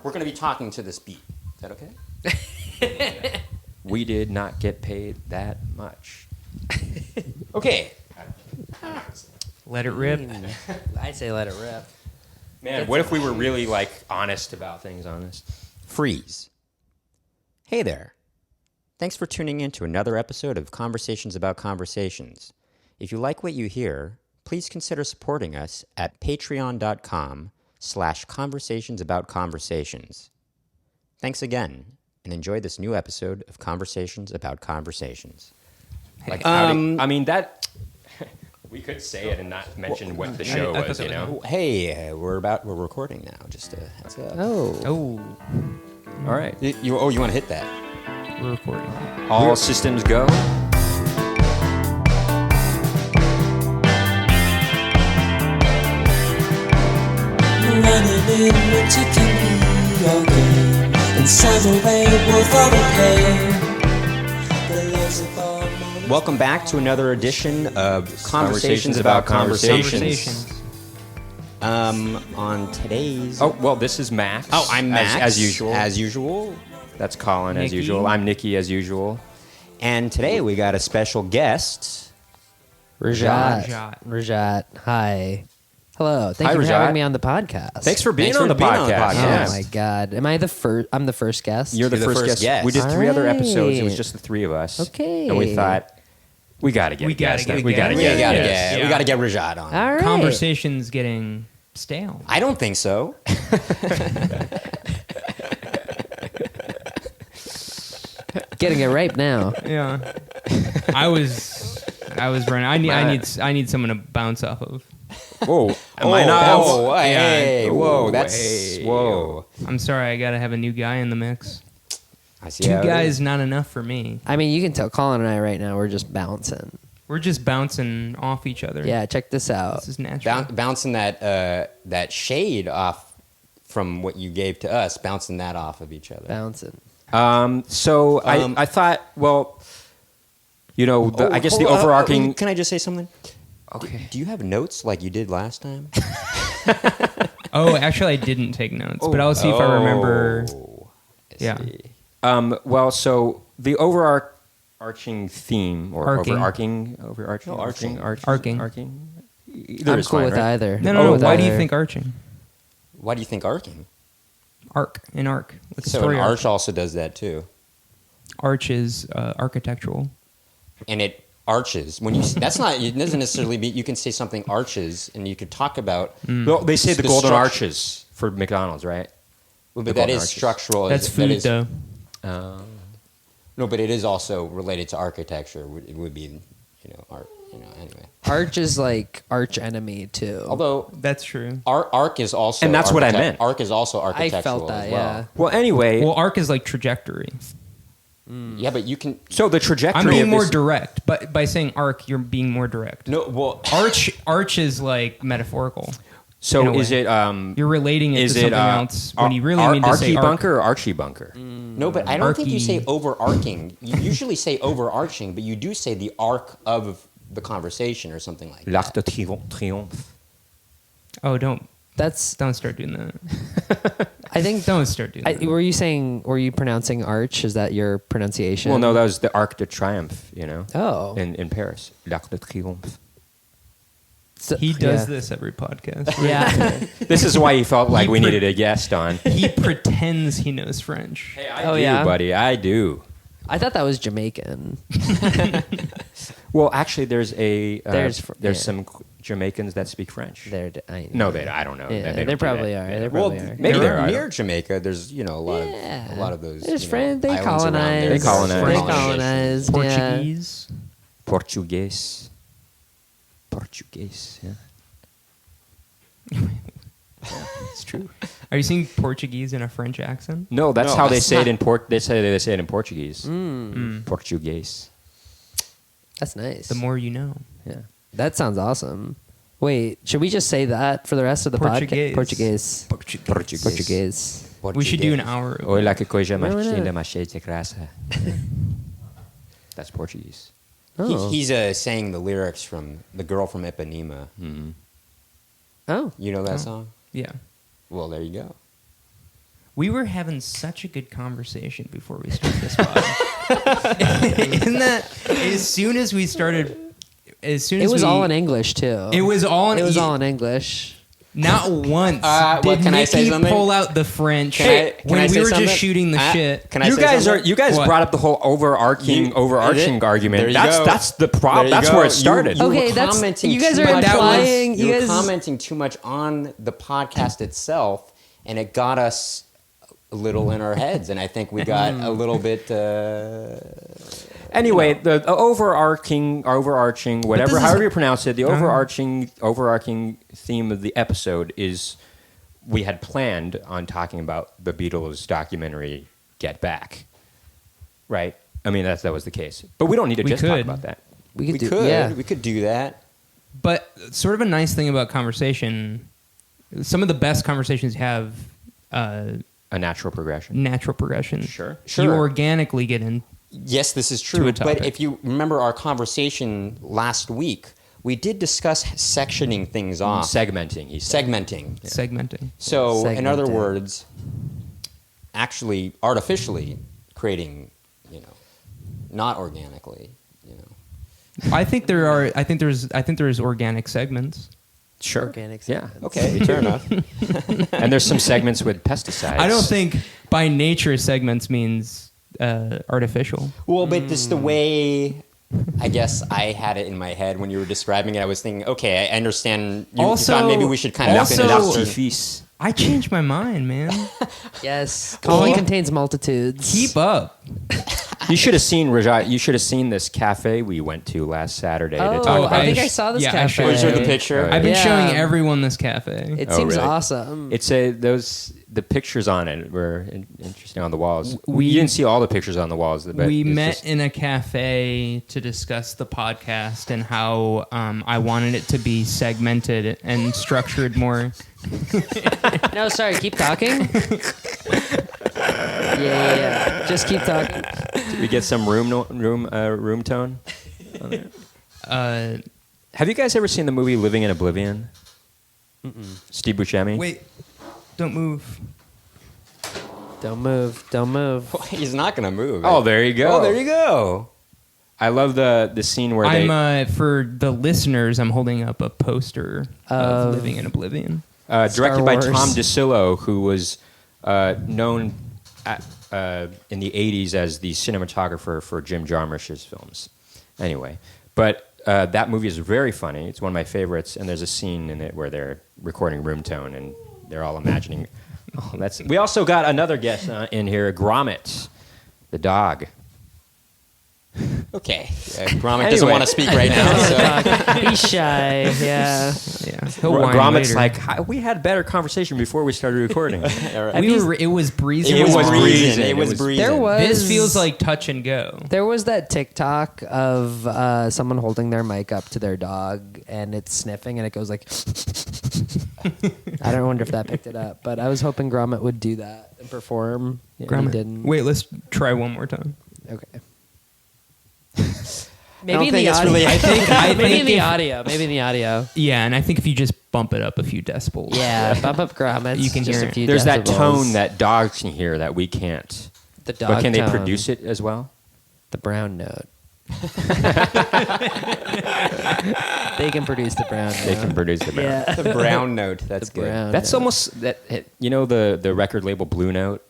We're going to be talking to this beat. Is that okay? We did not get paid that much. Okay. Let it rip. I'd say let it rip. Man, what if we were really, like, honest about things on this? Freeze. Hey there. Thanks for tuning in to another episode of Conversations About Conversations. If you like what you hear, please consider supporting us at patreon.com/conversationsaboutconversations. Thanks again, and enjoy this new episode of Conversations About Conversations. Like, we could say it and not mention what the show was, you know? Hey, we're recording now, just a heads up. Oh. All right. You want to hit that? We're recording. All systems go. Running in winter can be your game. In summer rain, worth all the pain. The loves of all moments. Welcome back to another edition of Conversations About Conversations. On today's... Oh, well, this is Max. Oh, I'm Max. As usual. As usual. That's Colin, Nicky. as usual. I'm Nicky, as usual. And today we got a special guest. Rajat. Hi. Hello. Thank Hi, you for Rajat. having me on the podcast. Thanks for being on the podcast. Oh Yes. my God. Am I the first? I'm the first guest? You're the first guest. We did 3 other episodes. It was just the 3 of us. Okay. And we thought, we got to get a guest. We got to get Rajat on. All right. Conversation's getting stale. I don't think so. Getting it right now. Yeah. I was running. I need someone to bounce off of. Whoa. Am I not? Oh, hey. Whoa. Whoa. I'm sorry. I gotta have a new guy in the mix. I see 2 how it guys is. not enough for me. I mean, you can tell Colin and I right now, we're just bouncing. We're just bouncing off each other. Yeah, check this out. This is natural. Bouncing that shade off from what you gave to us, bouncing that off of each other. Bouncing. I thought, well, you know, I guess the overarching... Can I just say something? Okay. Do you have notes like you did last time? Oh, actually, I didn't take notes, but I'll see if I remember. Yeah. Well, so the overarching theme, or Arcing. arcing. Either I'm is cool fine, with right? either. No. with Why do you either. think arching? Why do you think arcing? Arc. Like a So story an arc. arch also does that too. Arch is architectural. And it arches. When you that's not, it doesn't necessarily be, you can say something arches and you could talk about. Mm. Well, they say the golden structure. arches for McDonald's, right? Well, The but that golden is arches. structural. That's food, that is, though. No, but it is also related to architecture. It would be, art. Anyway. Arch is like arch enemy too. Although That's true. arc is also, and that's what I meant. Oh, Arc is also architectural. I felt that, as well. yeah. Well, anyway. Well, arc is like trajectory. Yeah, but you can. So the trajectory. I'm being of more this, direct, but by saying arc, you're being more direct. No, well. Arch is like metaphorical. in So a is way. it? You're relating it Is to it something else when you really mean to say Archie arc. bunker or Archie bunker? No, but I don't think you say Archy. overarching. You usually say overarching, but you do say the arc of the conversation or something like that. L'Arc de Triomphe. Oh, don't start doing that. I think. Don't start doing that. Were you pronouncing arch? Is that your pronunciation? Well, no, that was the Arc de Triomphe, Oh. in Paris. L'Arc de Triomphe. So- He does yeah. this every podcast. Yeah. This is why he felt like we pre- needed a guest on. He pretends he knows French. Hey, I Oh, do, yeah? buddy. I do. I thought that was Jamaican. Well, actually, there's There's some Jamaicans that speak French. I No, I don't know. Yeah, They don't they do probably that. are. They Well, probably are. maybe There are. near Jamaica. There's a lot of those. There's friends. They islands around there. colonized. They colonized. They colonized. Portuguese. Portuguese. Yeah. It's true. Are you saying Portuguese in a French accent? No, that's No, how they that's say it not- in They say it in Portuguese. Portuguese. That's nice. The more you know. Yeah. That sounds awesome. Wait, should we just say that for the rest of the podcast? Portuguese. Portuguese. We should do an hour. Oi, lá que coisa mais Why not? linda, mais cheia de graça. That's Portuguese. Oh. He's saying the lyrics from The Girl from Ipanema. Oh. You know that song? Yeah. Well, there you go. We were having such a good conversation before we started this podcast. Isn't that as soon as we started? As soon as It was all in English too. It was all in. It was all in English. Not once did can I say Nicky something? pull out the French Can I when we say were something? just shooting the shit. Can I say something? You guys What? brought up the whole overarching argument. There you That's go. that's the problem. There you That's go. where it started. You- Okay, were that's commenting you guys too are much implying. You You were guys commenting too much on the podcast itself, and it got us a little in our heads, and I think we got a little bit. Anyway, the overarching, whatever, is- however you pronounce it, the overarching theme of the episode is we had planned on talking about the Beatles documentary Get Back, right? I mean, that was the case, but we don't need to We just talk could. about that. we could We do. could. Yeah. We could do that. But sort of a nice thing about conversation, some of the best conversations have A natural progression. natural progression. Sure. You organically get in. Yes, this is To true. a But topic. if you remember our conversation last week, we did discuss sectioning things off, Segmenting, he said. segmenting. Segmenting. So, in other Segmenting. words, actually artificially creating, not organically, I think there's organic segments. Sure. Organic Yeah. segments. Okay, fair enough. And there's some segments with pesticides. I don't think by nature segments means artificial. Well, but just the way, I guess I had it in my head when you were describing it, I was thinking, okay, I understand. You Also- thought maybe we should kind of also- finish Petit certain- fils. I changed my mind, man. Yes. Colin contains multitudes. Keep up. You should have seen Rajat. You should have seen this cafe we went to last Saturday to talk Oh, about. I think I I saw this yeah, I cafe. showed Oh, you showed the you. picture? Oh, I've been Yeah. showing everyone this cafe. It Oh, seems really? awesome. It's the pictures on it were interesting on the walls. We- You didn't see all the pictures on the walls. But We it's met just- in a cafe to discuss the podcast and how I wanted it to be segmented and structured more. No, sorry. Keep talking. Yeah. Just keep talking. Did we get some room tone. Uh, Have you guys ever seen the movie Living in Oblivion? Steve Buscemi. wait, don't move. Don't move. Don't move. He's not going to move. Oh, there you go. Oh, there you go. I love the scene where they For the listeners, I'm holding up a poster of Of- Living in Oblivion. directed by Wars. Tom DeCillo, who was known in the 80s as the cinematographer for Jim Jarmusch's films. Anyway, but that movie is very funny. It's one of my favorites, and there's a scene in it where they're recording room tone, and they're all imagining. We also got another guest in here, Gromit, the dog. Okay. Gromit doesn't Anyway. want to speak right now. So. He's shy. Yeah. Yeah, he'll whine Gromit's later. like, we had a better conversation before we started recording. All right. It was breezy. It was was breezing. breezing. It was It was- breezing. There was. This feels like touch and go. There was that TikTok of someone holding their mic up to their dog and it's sniffing and it goes like. I don't wonder if that picked it up, but I was hoping Gromit would do that and perform. Yeah, he Gromit. didn't. Wait, let's try one more time. Okay. I Maybe don't in think the it's audio. really- Maybe in the audio. Maybe in the audio. Yeah, and I think if you just bump it up a few decibels. Yeah, bump up Gromit. You can just hear a it. few There's that decibels. tone that dogs can hear that we can't. The dog But can they tone. produce it as well? The brown note. They can produce the brown note. They can produce the brown. Yeah. The brown note. That's The good. brown That's note. almost that. The record label Blue Note.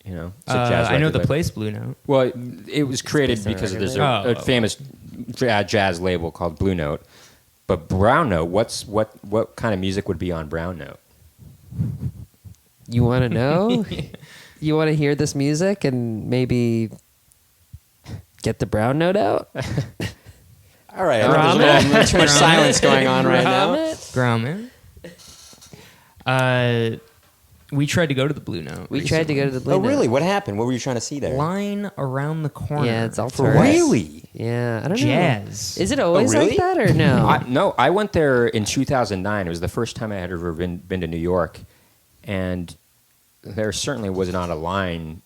It's a jazz I know record the label. place Blue Note. Well, it was created based on a because record there's label? a famous jazz label called Blue Note. But Brown Note, what kind of music would be on Brown Note? You want to know? You want to hear this music and maybe get the brown note out? All right. I think there's a little too much silence going on right now. Gromit. We tried to go to the Blue Note. We tried to go to the blue Oh, note. really? What happened? What were you trying to see there? Line around the corner. Yeah, it's all For tourists. really? Yeah, I don't Jazz. know. Is it always really? like that or no? No, I went there in 2009. It was the first time I had ever been to New York, and there certainly was not a line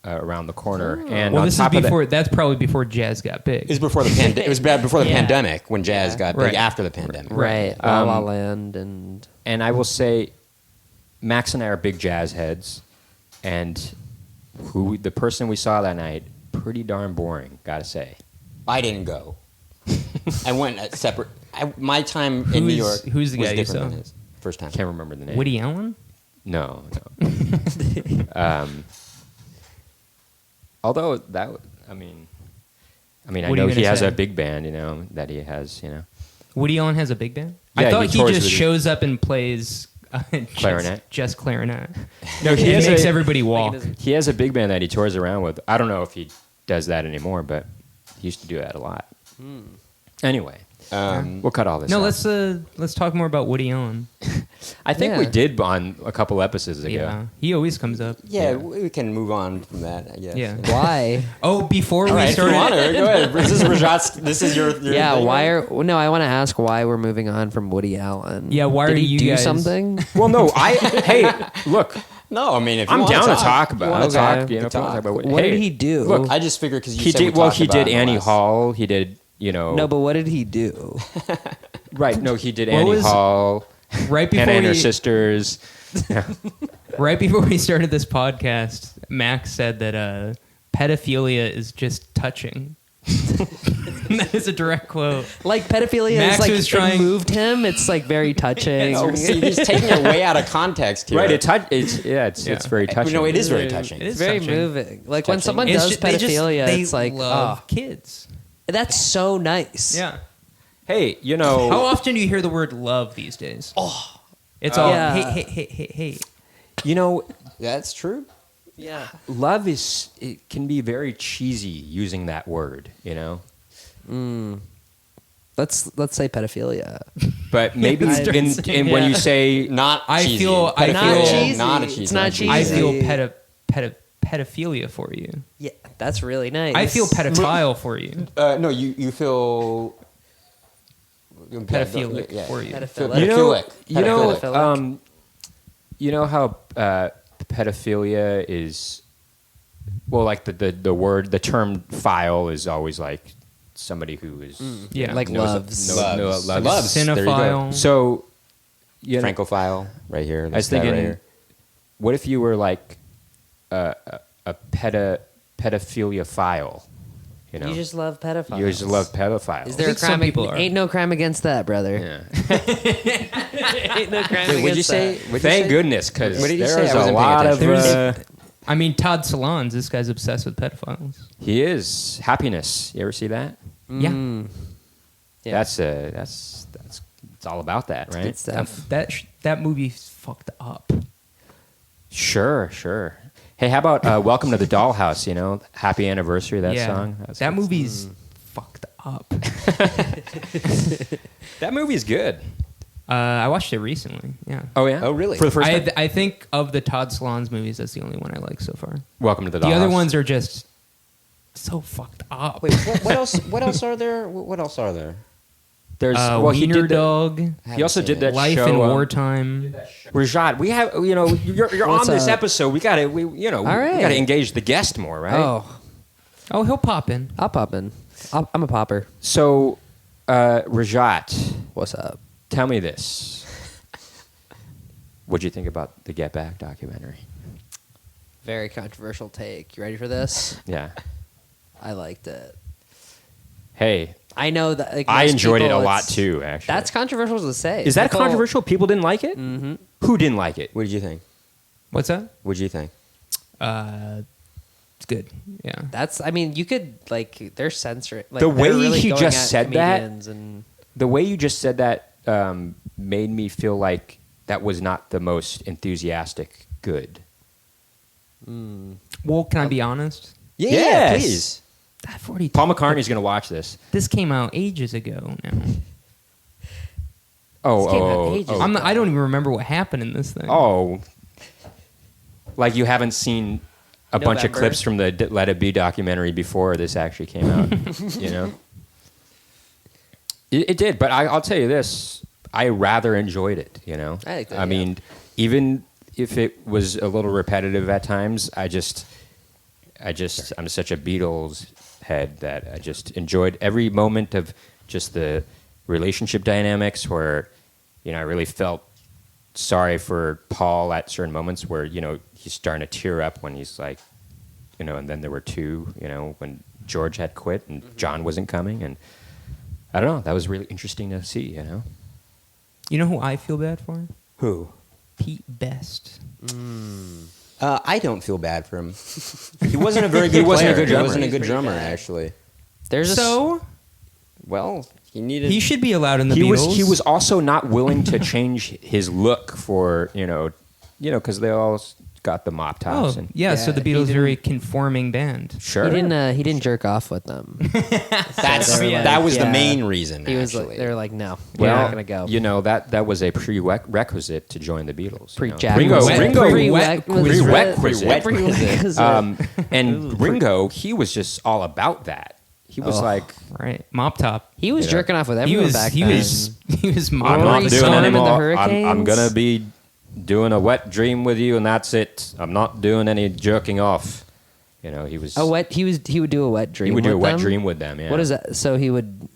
around the corner. And Well, on this is top of that- before. That's probably before jazz got big. It was before the it was bad before the Yeah. pandemic when jazz got big. Right. After the pandemic. right. La La Um, Land and And I will say, Max and I are big jazz heads, and the person we saw that night, pretty darn boring, gotta say. I didn't go. I went at separate. My time in New York who's the was guy you different saw? than his first time. Can't remember the name. Woody Allen? No. Although that, I mean, I What are know you he gonna has say? a big band, that he has, Woody Allen has a big band? Yeah, I thought he he tours just with it. shows up and plays Clarinet. Just clarinet. No, He makes everybody walk. He has a big band that he tours around with. I don't know if he does that anymore, but he used to do that a lot. Anyway, we'll cut all this. No, out. let's talk more about Woody Allen. I think we Yeah. did on a couple episodes ago. Yeah, he always comes up. Yeah, we can move on from that, I guess. Yeah. Why? Oh, before All we right, if you started, want to, go ahead. This is Rajat's. This is your Yeah, thing, why right? are no? I want to ask why we're moving on from Woody Allen. Yeah, why Did are he you do guys- something? Well, no, hey, look, No, I mean, if you I'm want down to talk about. wanna Let's talk, talk, if you want to talk about What hey, did he do? Look, I just figured because you he said did. we Well, talked he about did it in the Annie last- Hall. He did. No, but what did he do? Right. No, he did What Annie was- Hall. right before Hannah and her we, sisters. right before we started this podcast, Max said that pedophilia is just touching. That is a direct quote. Like pedophilia Max is like was trying- it moved him. It's like very touching. No, see, he's taking it way out of context here. Right. It's very touching. No, it is very touching. It is It's very touching. moving. Like when Touching. someone It's does ju- they just- pedophilia, they it's like, love oh, kids. that's so nice. Yeah. Hey, How often do you hear the word love these days? Oh, it's all Yeah. hey. That's true. Yeah. love it can be very cheesy using that word, Let's say pedophilia. But maybe Yeah, start in saying- when you Yeah. say Not I cheesy. feel- I Pedophilia, feel- cheesy. Not a It's cheesy. not cheesy. I feel Easy. pedophilia for you. Yeah, that's really nice. I feel pedophile for you. No, you feel Pedophilic yeah. for you. Pedophilic. Pedophilic. You know how pedophilia is. Well, like the term "file" is always like somebody who is Yeah. Like knows- loves. loves. Loves. There you go. Cinephile. So, Francophile, right here. I was thinking, what if you were like a pedophilia file? You just love pedophiles. You just love pedophiles. Is there a think some crime? people are. Ain't no crime against that, brother. Yeah. Ain't no crime Wait, what'd you against say? that. What'd you Thank say? goodness, because What did you say? there's I a wasn't paying lot of. attention. I mean, Todd Solondz, this guy's obsessed with pedophiles. He is happiness. You ever see that? Yeah. Yeah. That's it's all about that, right? Good stuff. That movie's fucked up. Sure. Hey, how about "Welcome to the Dollhouse"? Happy Anniversary. That song. That's That good. movie's fucked up. That movie's good. I watched it recently. Yeah. Oh yeah. Oh, really? For the first time. I think of the Todd Solondz movies, that's the only one I like so far. Welcome to the Dollhouse. The other ones are just so fucked up. Wait, what else? What else are there? What else are there? There's he Wiener did the, Dog, He also did that Life show, in Wartime. Rajat, we have you're on What's this up? episode. We gotta we right. gotta engage the guest more, right? Oh, he'll pop in. I'll pop in. I'm a popper. So, Rajat, What's up? tell me this. What'd you think about the Get Back documentary? Very controversial take. You ready for this? Yeah. I liked it. Hey, I know that. Like, I most enjoyed it a people, lot it's- too. Actually, That's controversial to say. is that People- controversial? People didn't like it. Mhm. Who didn't like it? What did you think? What's that? What did you think? It's good. Yeah. That's. I mean, you could like. They're censoring. Like, The way they're really he going just at said that- comedians and The way you just said that made me feel like that was not the most enthusiastic good. Well, can I be honest? Yes. please. I've already. Paul McCartney's going to watch this. This came out ages ago now. This came out ages ago. I don't even remember what happened in this thing. Oh, like you haven't seen a bunch of November. clips from the Let It Be documentary before this actually came out. It did, but I'll tell you this: I rather enjoyed it. I like that, I mean, even if it was a little repetitive at times, I'm such a Beatles head that I just enjoyed every moment of just the relationship dynamics where, I really felt sorry for Paul at certain moments where, he's starting to tear up when he's like, and then there were two, when George had quit and John wasn't coming, and I don't know. That was really interesting to see. You know who I feel bad for? Who? Pete Best. I don't feel bad for him. He wasn't a very good player. He wasn't a good drummer, actually. Well, he needed. He should be allowed in the he Beatles. He was also not willing to change his look for because they all got the mop tops. Oh, and yeah. So the he Beatles are a didn't- conforming band. sure. He didn't jerk off with them. That was the yeah. main reason. He was actually. they were like, no, we're Well, not gonna go. that was a prerequisite to join the Beatles. Pre-Jaguar. Prerequisite. And Ringo, he was just all about that. He was like, Right. Mop top. He was jerking off with everyone back he then. was I'm mopping. not Rory doing Sloan it and the anymore. I'm Hurricanes? gonna be doing a wet dream with you, and that's it. I'm not doing any jerking off. He was. He would do a wet dream. He would do a with wet them? dream with them. Yeah. What is that? So he would.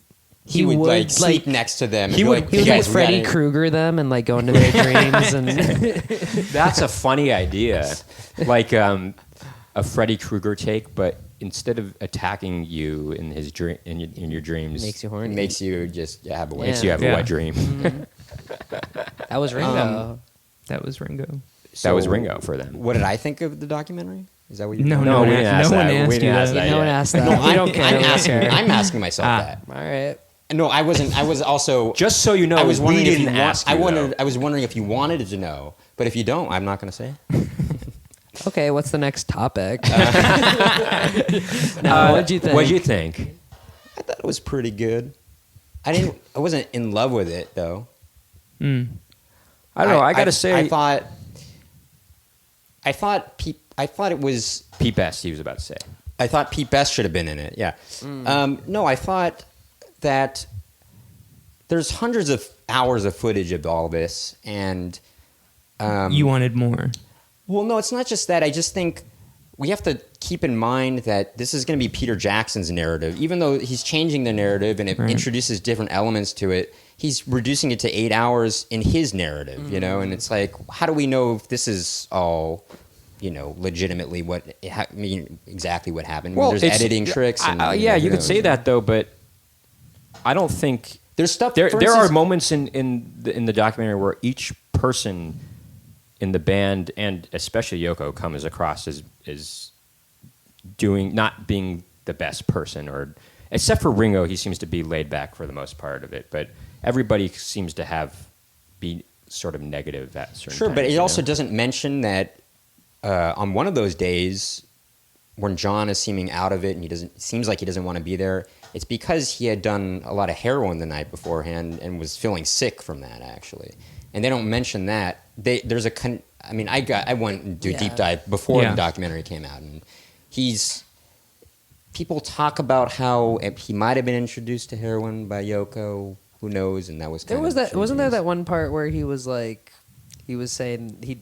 He would like sleep next to them. he and be would- like, He "You would guys, like we Freddy gotta-" Krueger them and like go into their dreams and. That's a funny idea, like a Freddy Krueger take, but instead of attacking you in his dream in your dreams, Makes you It horny. makes you just have a makes wet. you have Yeah. a wet dream. That was Ringo. That was Ringo. That was So, Ringo for them. What did I think of the documentary? Is that what you? No, No, we didn't ask no one that. asked We didn't you ask that. that. no one yeah. asked that. No, we don't care. I'm we don't asking. care. I'm asking myself that. All right. No, I wasn't. I was also. Just so you know, I was we wondering if you didn't ask you, though. I was wondering if you wanted to know, but if you don't, I'm not going to say. Okay, what's the next topic? What'd you think? What'd you think? I thought it was pretty good. I wasn't in love with it though. Mm. I don't know. I gotta say, I thought it was. Pete Best. He was about to say. I thought Pete Best should have been in it. Yeah. No, I thought that there's hundreds of hours of footage of all this, and You wanted more. well, no, it's not just that. I just think we have to keep in mind that this is going to be Peter Jackson's narrative. Even though he's changing the narrative and it Right. introduces different elements to it, he's reducing it to 8 hours in his narrative, and it's like, how do we know if this is all, legitimately exactly what happened? There's it's- editing tricks. And, yeah, who you could knows? say that though, but I don't think There's stuff. there for are instance- moments in the documentary where each person in the band and especially Yoko comes across as not being the best person, or except for Ringo, he seems to be laid back for the most part of it, but everybody seems to be sort of negative at certain Sure, times, but it you also know? doesn't mention that on one of those days when John is seeming out of it and seems like he doesn't want to be there, it's because he had done a lot of heroin the night beforehand and was feeling sick from that, actually. And they don't mention that. I went and do a deep dive before Yeah. the documentary came out, and people talk about how he might have been introduced to heroin by Yoko. Who knows? And that was kind Wasn't there that one part where he was saying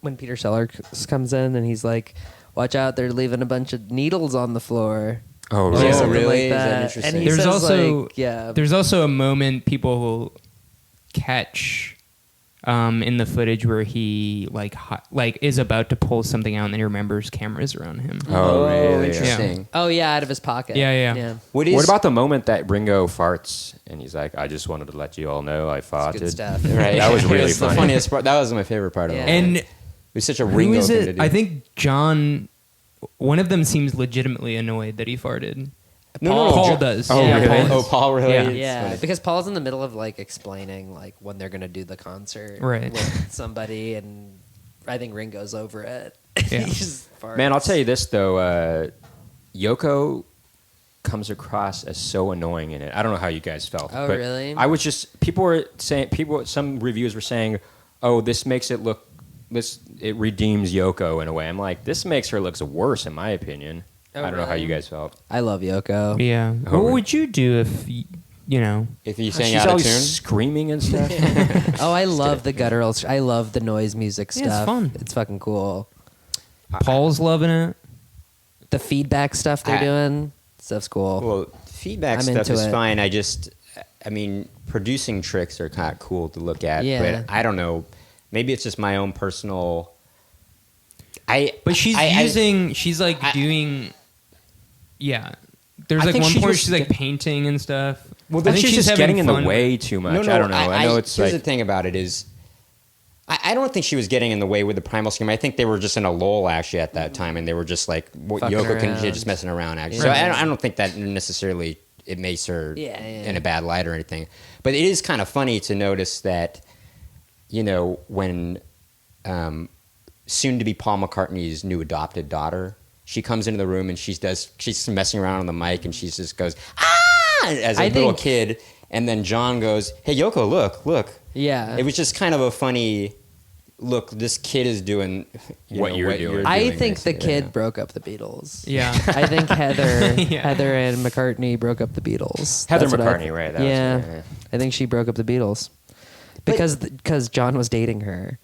when Peter Sellers comes in and he's like, "Watch out, they're leaving a bunch of needles on the floor." Oh, Or really? something really? like Is that that. interesting? And he There's says, also like, yeah. There's also a moment people will catch in the footage where he is about to pull something out and then he remembers cameras around him. Oh, really? interesting. Oh yeah, out of his pocket. Yeah. What What about the moment that Ringo farts and he's like, "I just wanted to let you all know I farted." good stuff. Right. That was really It's the funny. funniest part. That was my favorite part of Yeah. it. And It was such a who Ringo is thing to it? do. I think John. One of them seems legitimately annoyed that he farted. Paul does. Oh, Yeah, really? Paul- Paul really? Yeah. It's Yeah, funny. because Paul's in the middle of explaining when they're gonna do the concert Right. with somebody, and I think Ringo's over it. Yeah. He just farts. Man, I'll tell you this though, Yoko comes across as so annoying in it. I don't know how you guys felt. Oh, but really? I was just some reviews were saying, "Oh, this makes it look it redeems Yoko in a way." I'm like, this makes her look worse in my opinion. Oh, I don't know how really? you guys felt. I love Yoko. Yeah. Oh, What right. would you do if If you sang She's out of always tune, screaming and stuff. Oh, I love the guttural. I love the noise music Yeah, stuff. it's fun. It's fucking cool. Paul's loving it? The feedback stuff they're I- doing, stuff's cool. well, feedback I'm stuff into is it. fine. Producing tricks are kind of cool to look at. Yeah. But I don't know. Maybe it's just my own personal. But she's I- she's like doing, yeah. There's I like think one she point where just she's like get- painting and stuff. Well, I think she's just having getting in the fun way too much. No, I don't know. I know it's here's like the thing about it is, I don't think she was getting in the way with the primal scheme. I think they were just in a lull actually at that time, and they were just like Fucking Yoko can around. just messing around actually. Yeah. So I don't think that necessarily it makes her in a bad light or anything. But it is kind of funny to notice that, you know, when soon to be Paul McCartney's new adopted daughter, she comes into the room and she's messing around on the mic and she just goes as a little kid, and then John goes, "Hey Yoko, look." Yeah. It was just kind of a funny look. This kid is doing What you're doing. I think the basically, kid broke up the Beatles. Yeah. I think Heather Yeah. Heather and McCartney broke up the Beatles. Heather That's what I- McCartney, right? That was Yeah. her, yeah. I think she broke up the Beatles. Because John was dating her.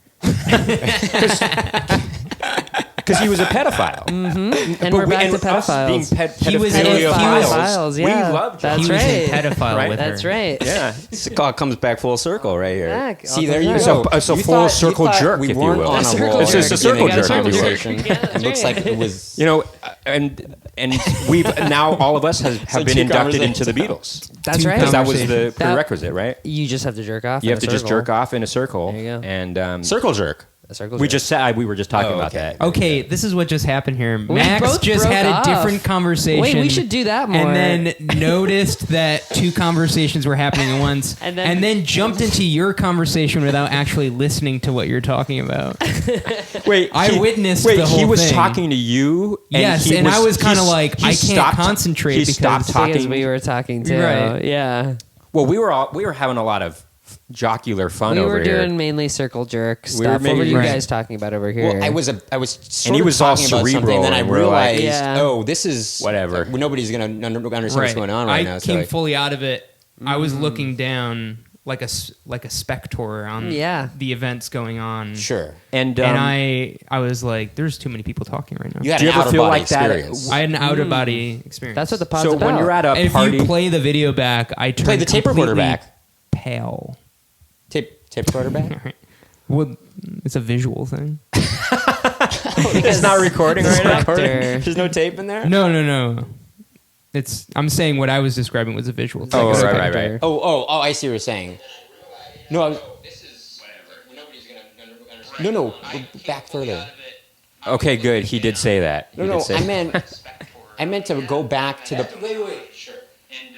Because he was a pedophile. And we're back to pedophiles. Being He was pedophiles, yeah. We loved John. That's he was right. a pedophile Right? with That's her. right. Yeah. It all comes back full circle right here. Back. See, there you It's go. it's a You full thought- circle you thought jerk, we if you weren't will. on A a circle roll jerk. here It's just a at the beginning circle of the jerk. conversation. It looks like it was. You know, and we've now all of us have been two inducted into the conversations. Beatles. That's Two right. Because that was the Conversations. prerequisite, right? You just have to jerk off. You in have a to just circle. jerk off in a circle. There you go. And Circle jerk. A circle we jerk. just said we were just talking Oh, about okay. that. Okay, this is what just happened here. Max both just broke had a off. different conversation. Wait, we should do that more. And then noticed that two conversations were happening at once. And And then- then jumped into your conversation without actually listening to what you're talking about. Wait, I witnessed Wait, the whole he was thing. talking to you. And Yes, he and I was kinda he like, I can't stopped- concentrate He because- stopped Because talking. we were talking too. Right. Yeah. Well, we were having a lot of jocular fun We over were here. doing mainly circle jerk We stuff. were What were mainly- you Right. guys talking about over here? Well, I was sort And he of was all talking about something, cerebral, and then I and we're like- realized, Yeah. oh, this is Whatever. Nobody's gonna understand what's going on right I now. So came like, fully out of it. I was looking down like a spectator on Yeah. the events going on. sure, and And I was like, there's too many people talking right now. you had Do you an ever outer feel body like that? experience. I had an out of body experience. That's what the pod's so about. when you're at a And if party, you play the video back, I turned Play the tape recorder completely back. pale. Tape recorder back. Well, it's a visual thing. it's not recording right now. Spectre. There's no tape in there. No. I'm saying what I was describing was a visual thing. Oh, Like a right. spectre. Oh! I see what you're saying. No, this is whatever. Nobody's gonna understand. No, we're back further. Okay, good. He did say that. He No, did say I meant to go back to the. Wait. Sure. And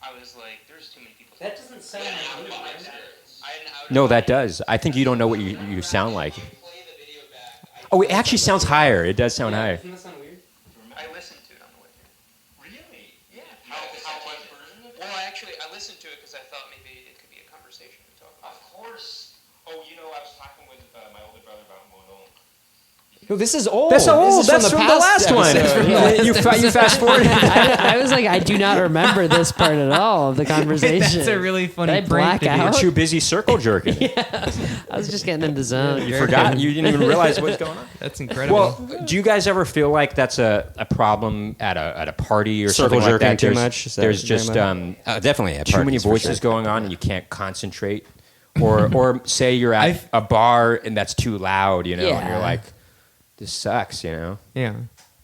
I was like, there's too many people. That doesn't sound like No, that does. I think you don't know what you sound like. Oh, it actually sounds higher. It does sound higher. Doesn't that sound weird? I listened to it on the way here. Really? Yeah. Well, actually, I listened to it because I thought maybe it could be a conversation to talk about. Of course. Oh, you know, I was talking with my older brother about Modon. No, this is old. That's old. This is That's from the past last one. episode. You fast forward. I was like, I do not remember this part at all of the conversation. That's a really funny Did I prank black to do. out? Too busy circle jerking. I was just getting in the zone. You forgot. You didn't even realize what was going on. That's incredible. Well, do you guys ever feel like that's a problem at a party or Circle something like jerking that? too There's- much? Is that There's very just much? Definitely at too many parties, for voices sure. going on and you can't concentrate, or say you're at a bar and that's too loud, and Yeah. you're like, this sucks, yeah.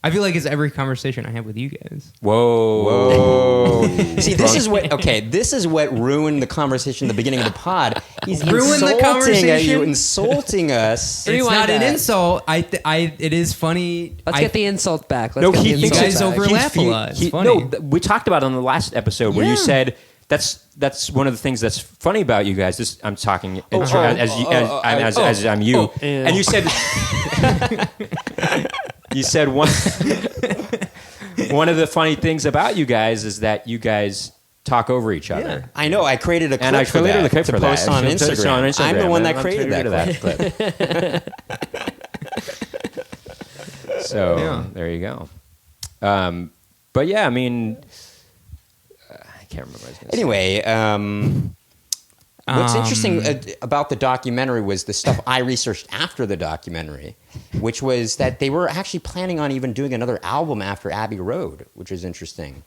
I feel like it's every conversation I have with you guys. Whoa. See, this is what ruined the conversation at the beginning of the pod. He's Ruined the insulting conversation? at you, insulting us. It's Rewind not an that. insult. It is funny. Let's get the insult back. Let's No, get the he insult thinks guys back. overlap a lot. It's funny. No, we talked about it on the last episode where you Yeah. said that's one of the things that's funny about you guys. This I'm talking as I'm you, and you said you said one of the funny things about you guys is that you guys talk over each other. I know. I created a clip And I for created that a clip to for post that. on It's on Instagram. I'm the one that I'm created true to that clip. So Yeah. there you go. But yeah, I mean, I can't remember what I was going to say. Anyway, what's interesting about the documentary was the stuff I researched after the documentary, which was that they were actually planning on even doing another album after Abbey Road, which is interesting.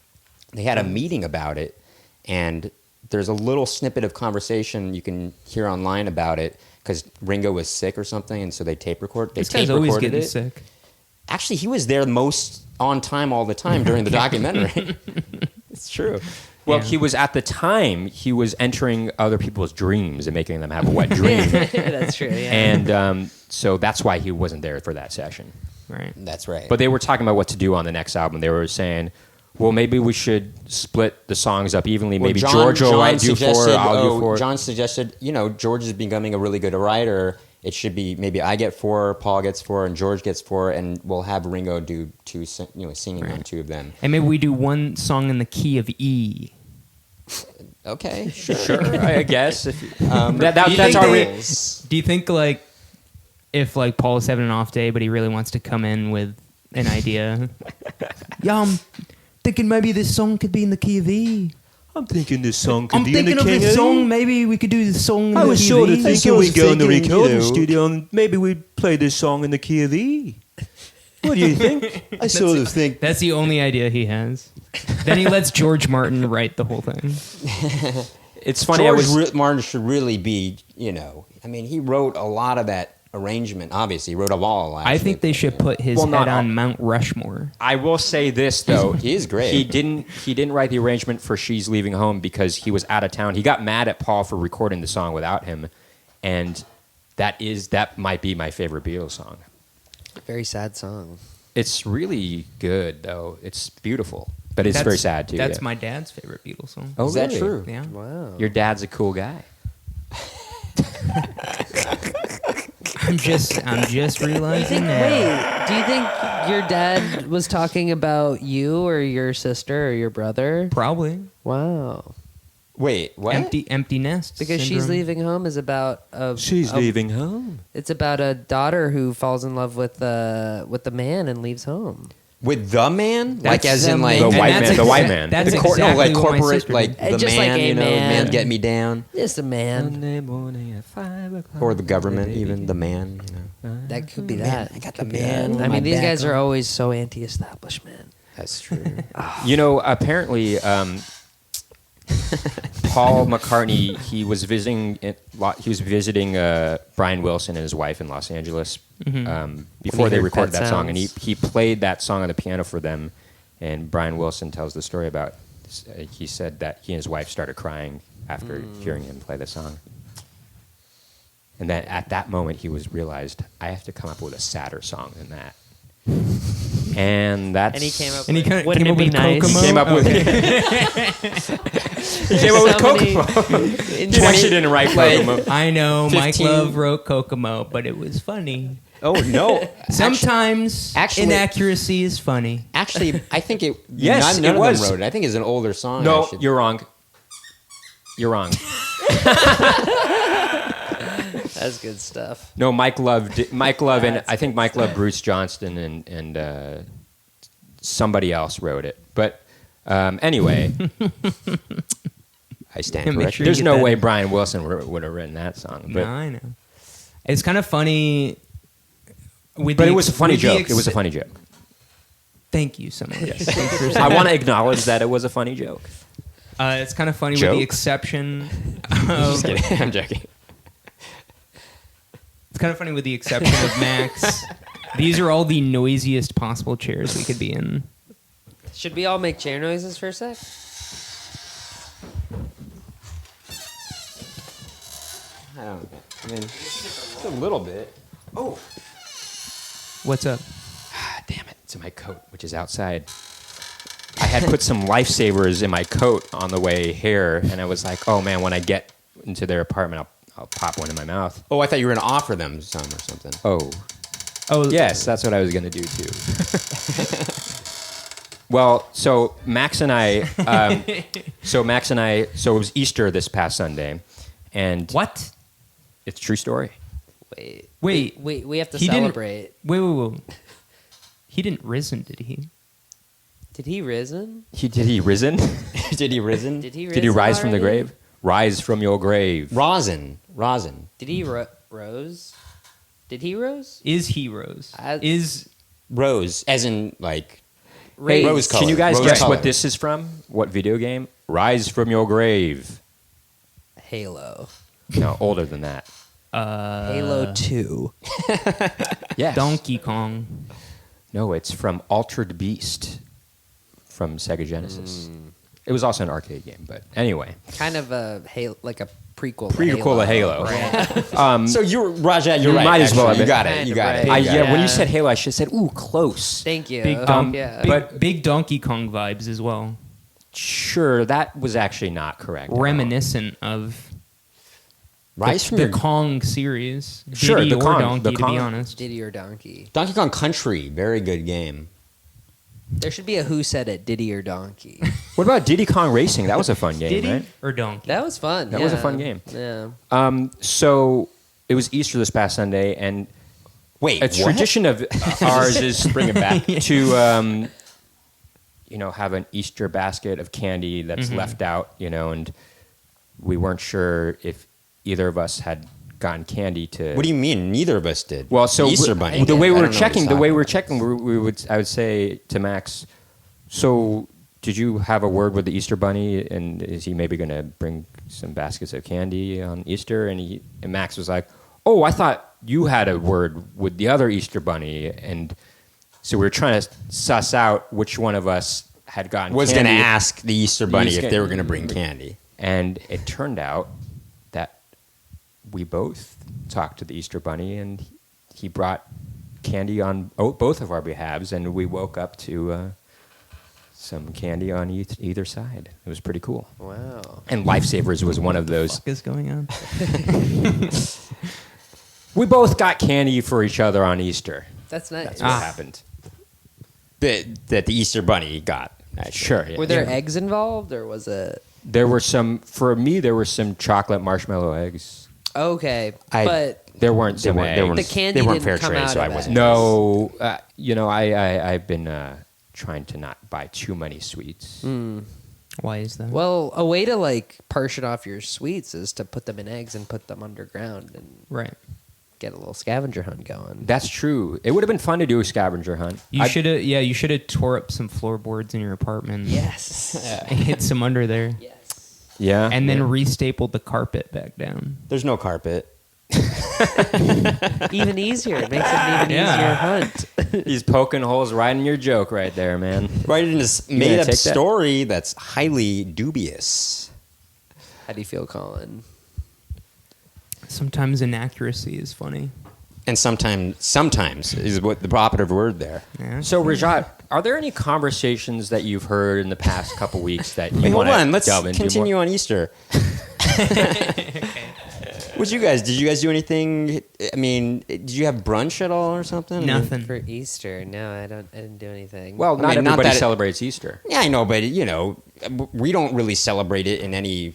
They had a meeting about it, and there's a little snippet of conversation you can hear online about it. because Ringo was sick or something, and so they tape record. They This tape guy's always recorded getting it. sick. Actually, he was there most on time all the time during the documentary. It's true. Well, Yeah. he was at the time, he was entering other people's dreams and making them have a wet dream. That's true. Yeah. And so that's why he wasn't there for that session. Right. That's right. But they were talking about what to do on the next album. They were saying, well, maybe we should split the songs up evenly. Well, Maybe George will write do 4, I'll do 4. John suggested, George is becoming a really good writer. It should be maybe I get 4, Paul gets 4, and George gets 4, and we'll have Ringo do 2, singing on 2 of them. And maybe we do one song in the key of E. Okay, sure. Sure, I guess. If, Do you that's think our they- Do you think like if like Paul is having an off day, but he really wants to come in with an idea? Yeah, I'm thinking maybe this song could be in the key of E. I'm thinking this song could I'm thinking of this song. Maybe we could do this song in the key of E. studio and maybe we'd play this song in the key of E. What do you think? I sort of think That's the only idea he has. Then he lets George Martin write the whole thing. It's funny. Martin should really be, he wrote a lot of that arrangement. Obviously, he wrote a lot. I think they should put his Well, head not all. on Mount Rushmore. I will say this though. He is great. He didn't write the arrangement for "She's Leaving Home" because he was out of town. He got mad at Paul for recording the song without him, and that might be my favorite Beatles song. Very sad song. It's really good though. It's beautiful, but it's very sad too. That's yeah. my dad's favorite Beatles song. Oh, Is that really? true? Yeah. Wow. Your dad's a cool guy. I'm just realizing that. Wait, do you think your dad was talking about you or your sister or your brother? Probably Wow. Wait, what? empty nest. Because syndrome. She's Leaving Home is about leaving home. It's about a daughter who falls in love with the man and leaves home. With the man? That's As in the like The And white that's man. The white exa- man. That's no, exactly like what my corporate, sister like did. the Just man, like a man. man get me down, Just a man. Monday morning at 5 o'clock. or the government, even the man. That could be Man, that. I got the Could be man that. on I my mean, these back guys on- are always so anti-establishment. That's true. Apparently, Paul McCartney he was visiting Brian Wilson and his wife in Los Angeles before they heard recorded Pet that song, and Sounds. he played that song on the piano for them. And Brian Wilson tells the story about he said that he and his wife started crying after hearing him play the song. And then at that moment, he realized I have to come up with a sadder song than that. And that's And he came up. And he with, came Wouldn't up it be with nice? Kokomo? He came up with he came up with Kokomo. He actually didn't write Kokomo. I know Mike 15 Love wrote Kokomo, but it was funny. Oh no! Sometimes actually- inaccuracy is funny. Actually, I think it. Yes, none it of was. them wrote it. I think it's an older song. No, actually. you're wrong. You're wrong. That's good stuff. No, Mike Love, and That's I think Mike Love, Bruce Johnston, and somebody else wrote it. But anyway, I stand Make corrected. sure you There's get no that way in. Brian Wilson would have written that song. No, But, I know. It's kind of funny. but it was a funny joke. It was a funny joke. Thank you so much. Thanks for I saying want to acknowledge that it was a funny joke. it's kind of funny with Joke? the exception Just of kidding. I'm joking. it's kind of funny with the exception of Max. These are all the noisiest possible chairs we could be in. Should we all make chair noises for a sec? I don't know. I mean, just a little bit. Oh, What's up? Damn it! It's in my coat, which is outside. I had put some lifesavers in my coat on the way here, and I was like, "Oh man, when I get into their apartment, I'll pop one in my mouth." I thought you were going to offer them some or something. Oh, yes, that's what I was going to do too. Well, so Max and I, so it was Easter this past Sunday, and What? it's a true story. Wait. We have to He didn't- celebrate. Wait. He didn't risen, did he? Did he risen? Did he risen? Did he risen? Did he risen Did he rise from the already? grave? Rise from your grave. Rosin. Did he rose? Did he rose? Is he rose? Is Rose, as in like raised? rose color. Can you guys Rose guess color. what this is from? What video game? Rise from your grave. Halo. No, older than that. Halo 2. Yes. Donkey Kong. No, it's from Altered Beast from Sega Genesis. It was also an arcade game, but anyway. Kind of a like a prequel. Prequel to Halo. Right. So you're Rajat. You right, might as well. actually. You got it. Kind You of got it. right. Yeah. When Yeah. you said Halo, I should have said, "Ooh, close." Thank you. Big, but- big Donkey Kong vibes as well. Sure, that was actually not correct. at all. Reminiscent of Rise from the your Kong series. Sure, Diddy the or Kong- Donkey, the to Kong- be honest. Diddy or Donkey. Donkey Kong Country, very good game. There should be a Who Said It, Diddy or Donkey. What about Diddy Kong Racing? That was a fun game, Diddy right? or Donkey? That was fun. That was a fun game. Yeah. So it was Easter this past Sunday, and Wait, a what? tradition of ours is bring it back to have an Easter basket of candy that's left out, and we weren't sure if either of us had gotten candy to. What do you mean? Neither of us did. Well, so The Easter Bunny. the way I we don't were know what checking, he's the way talking we were about. checking, I would say to Max, so did you have a word with the Easter Bunny, and is he maybe going to bring some baskets of candy on Easter? And Max was like, oh, I thought you had a word with the other Easter Bunny, and so we were trying to suss out which one of us had gotten Was going to candy. ask the Easter Bunny He's if they were going to bring candy. And it turned out that we both talked to the Easter Bunny, and he brought candy on both of our behalves, and we woke up to some candy on either side. It was pretty cool. Wow. And Lifesavers was one of those. What is going on? We both got candy for each other on Easter. That's nice. That's what happened. That the Easter Bunny got. actually. Sure. Yeah. Were there eggs involved, or was it? There were for me, there were some chocolate marshmallow eggs. Okay, but There weren't some They eggs. weren't, the candy they weren't didn't fair come trade, out so I of wasn't. it. No, I've been trying to not buy too many sweets. Why is that? Well, a way to like portion off your sweets is to put them in eggs and put them underground and Right. get a little scavenger hunt going. That's true. It would have been fun to do a scavenger hunt. You should have. Yeah, you should have tore up some floorboards in your apartment. Yes. And hid some under there, Yes. Yeah. and then yeah. restapled the carpet back down. There's no carpet. Even easier. It makes it an even Yeah. easier hunt. He's poking holes right in your joke right there, man. Right in this gonna made-up take that? story that's highly dubious. How do you feel, Colin? Sometimes inaccuracy is funny. And sometimes is what the operative word there. Yeah. So, Rajat, are there any conversations that you've heard in the past couple weeks that you Wait, hold want on. to Let's delve into continue more? on Easter. What you guys? Did you guys do anything? I mean, did you have brunch at all or something? Nothing. For Easter, no, I didn't do anything. Well, I not mean, not everybody that it- celebrates Easter. Yeah, I know, but we don't really celebrate it in any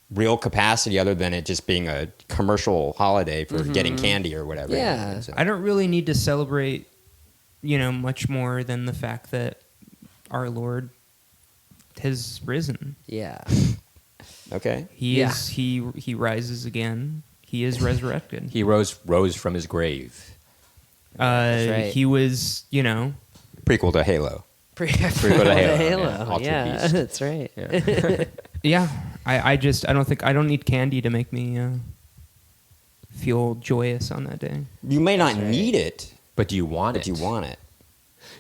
real capacity other than it just being a commercial holiday for getting candy or whatever. Yeah. So- I don't really need to celebrate, much more than the fact that our Lord has risen. yeah. Okay. He Yeah. is. He rises again. He is resurrected. He rose from his grave. right. He was. Prequel to Halo. Prequel to Halo, Halo. yeah. Altered Yeah, Beast. that's right. Yeah. Yeah. I don't need candy to make me feel joyous on that day. You may not right. need it, But do you want but it? you want it.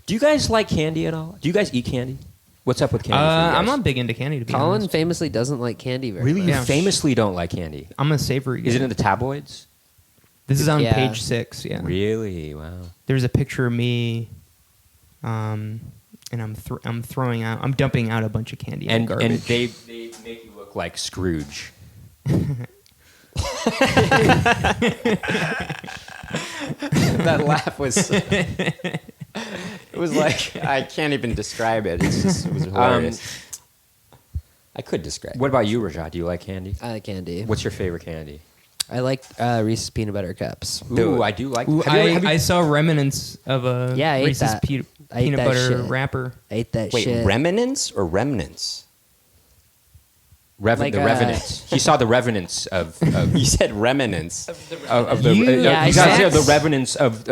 Do you guys like candy at all? Do you guys eat candy? What's up with candy? for you I'm guys? not big into candy to be Colin honest. famously doesn't like candy very Really, much. you Yeah. famously don't like candy. I'm a savory guy. Is it in the tabloids? This is on Yeah. page 6. Yeah. Really? Wow. There's a picture of me, and I'm dumping out a bunch of candy in And garbage. they make you look like Scrooge. That laugh was. It was like I can't even describe it. It was hilarious. I could describe. What about you, Rajat? Do you like candy? I like candy. What's your favorite candy? I like Reese's peanut butter cups. Ooh, I do like. Ooh, have you ever- have you- I saw remnants of a Yeah, I ate Reese's that. I ate peanut that butter shit. wrapper. I ate that Wait, shit. remnants or remnants? Like, the Revenants. He saw the Revenants of You said remnants. the. Yeah, I he saw slept- the Revenants of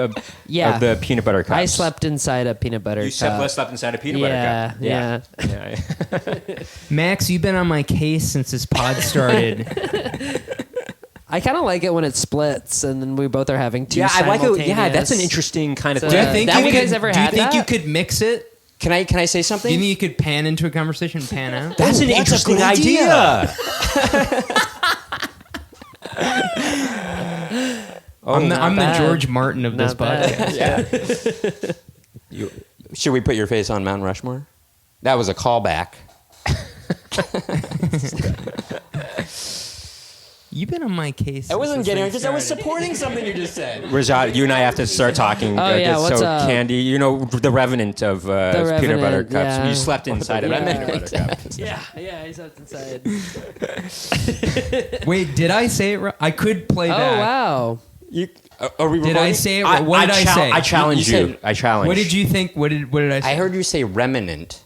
Yeah. of the peanut butter cups. I slept inside a peanut butter You cup. slept inside a peanut butter Yeah, cup. Yeah. Max, you've been on my case since this pod started. I kind of like it when it splits and then we both are having two. Yeah, I like it. Yeah, simultaneous. that's an interesting kind of So- Do you thing. think Have you you could, guys ever do you had think that? you could mix it? Can I say Do something? you think you could pan into a conversation and pan out? That's an interesting good idea. I'm the bad. George Martin of this Not bad. podcast. Yeah. Should we put your face on Mount Rushmore? That was a callback. You've been on my case. I wasn't since getting it thing because I was started. supporting something you just said. Rajat, you and I have to start talking. Oh, yeah, what's up? Candy, you know, the revenant of peanut Revenant, butter cups. yeah. You slept inside of a Yeah. peanut butter cup. Yeah, he's up inside. Wait, did I say it right? I could play Oh back. wow. Are we Did I recording? say it right? What did I say? I challenge You you. said- I challenge. What did you think? What did I say? I heard you say remnant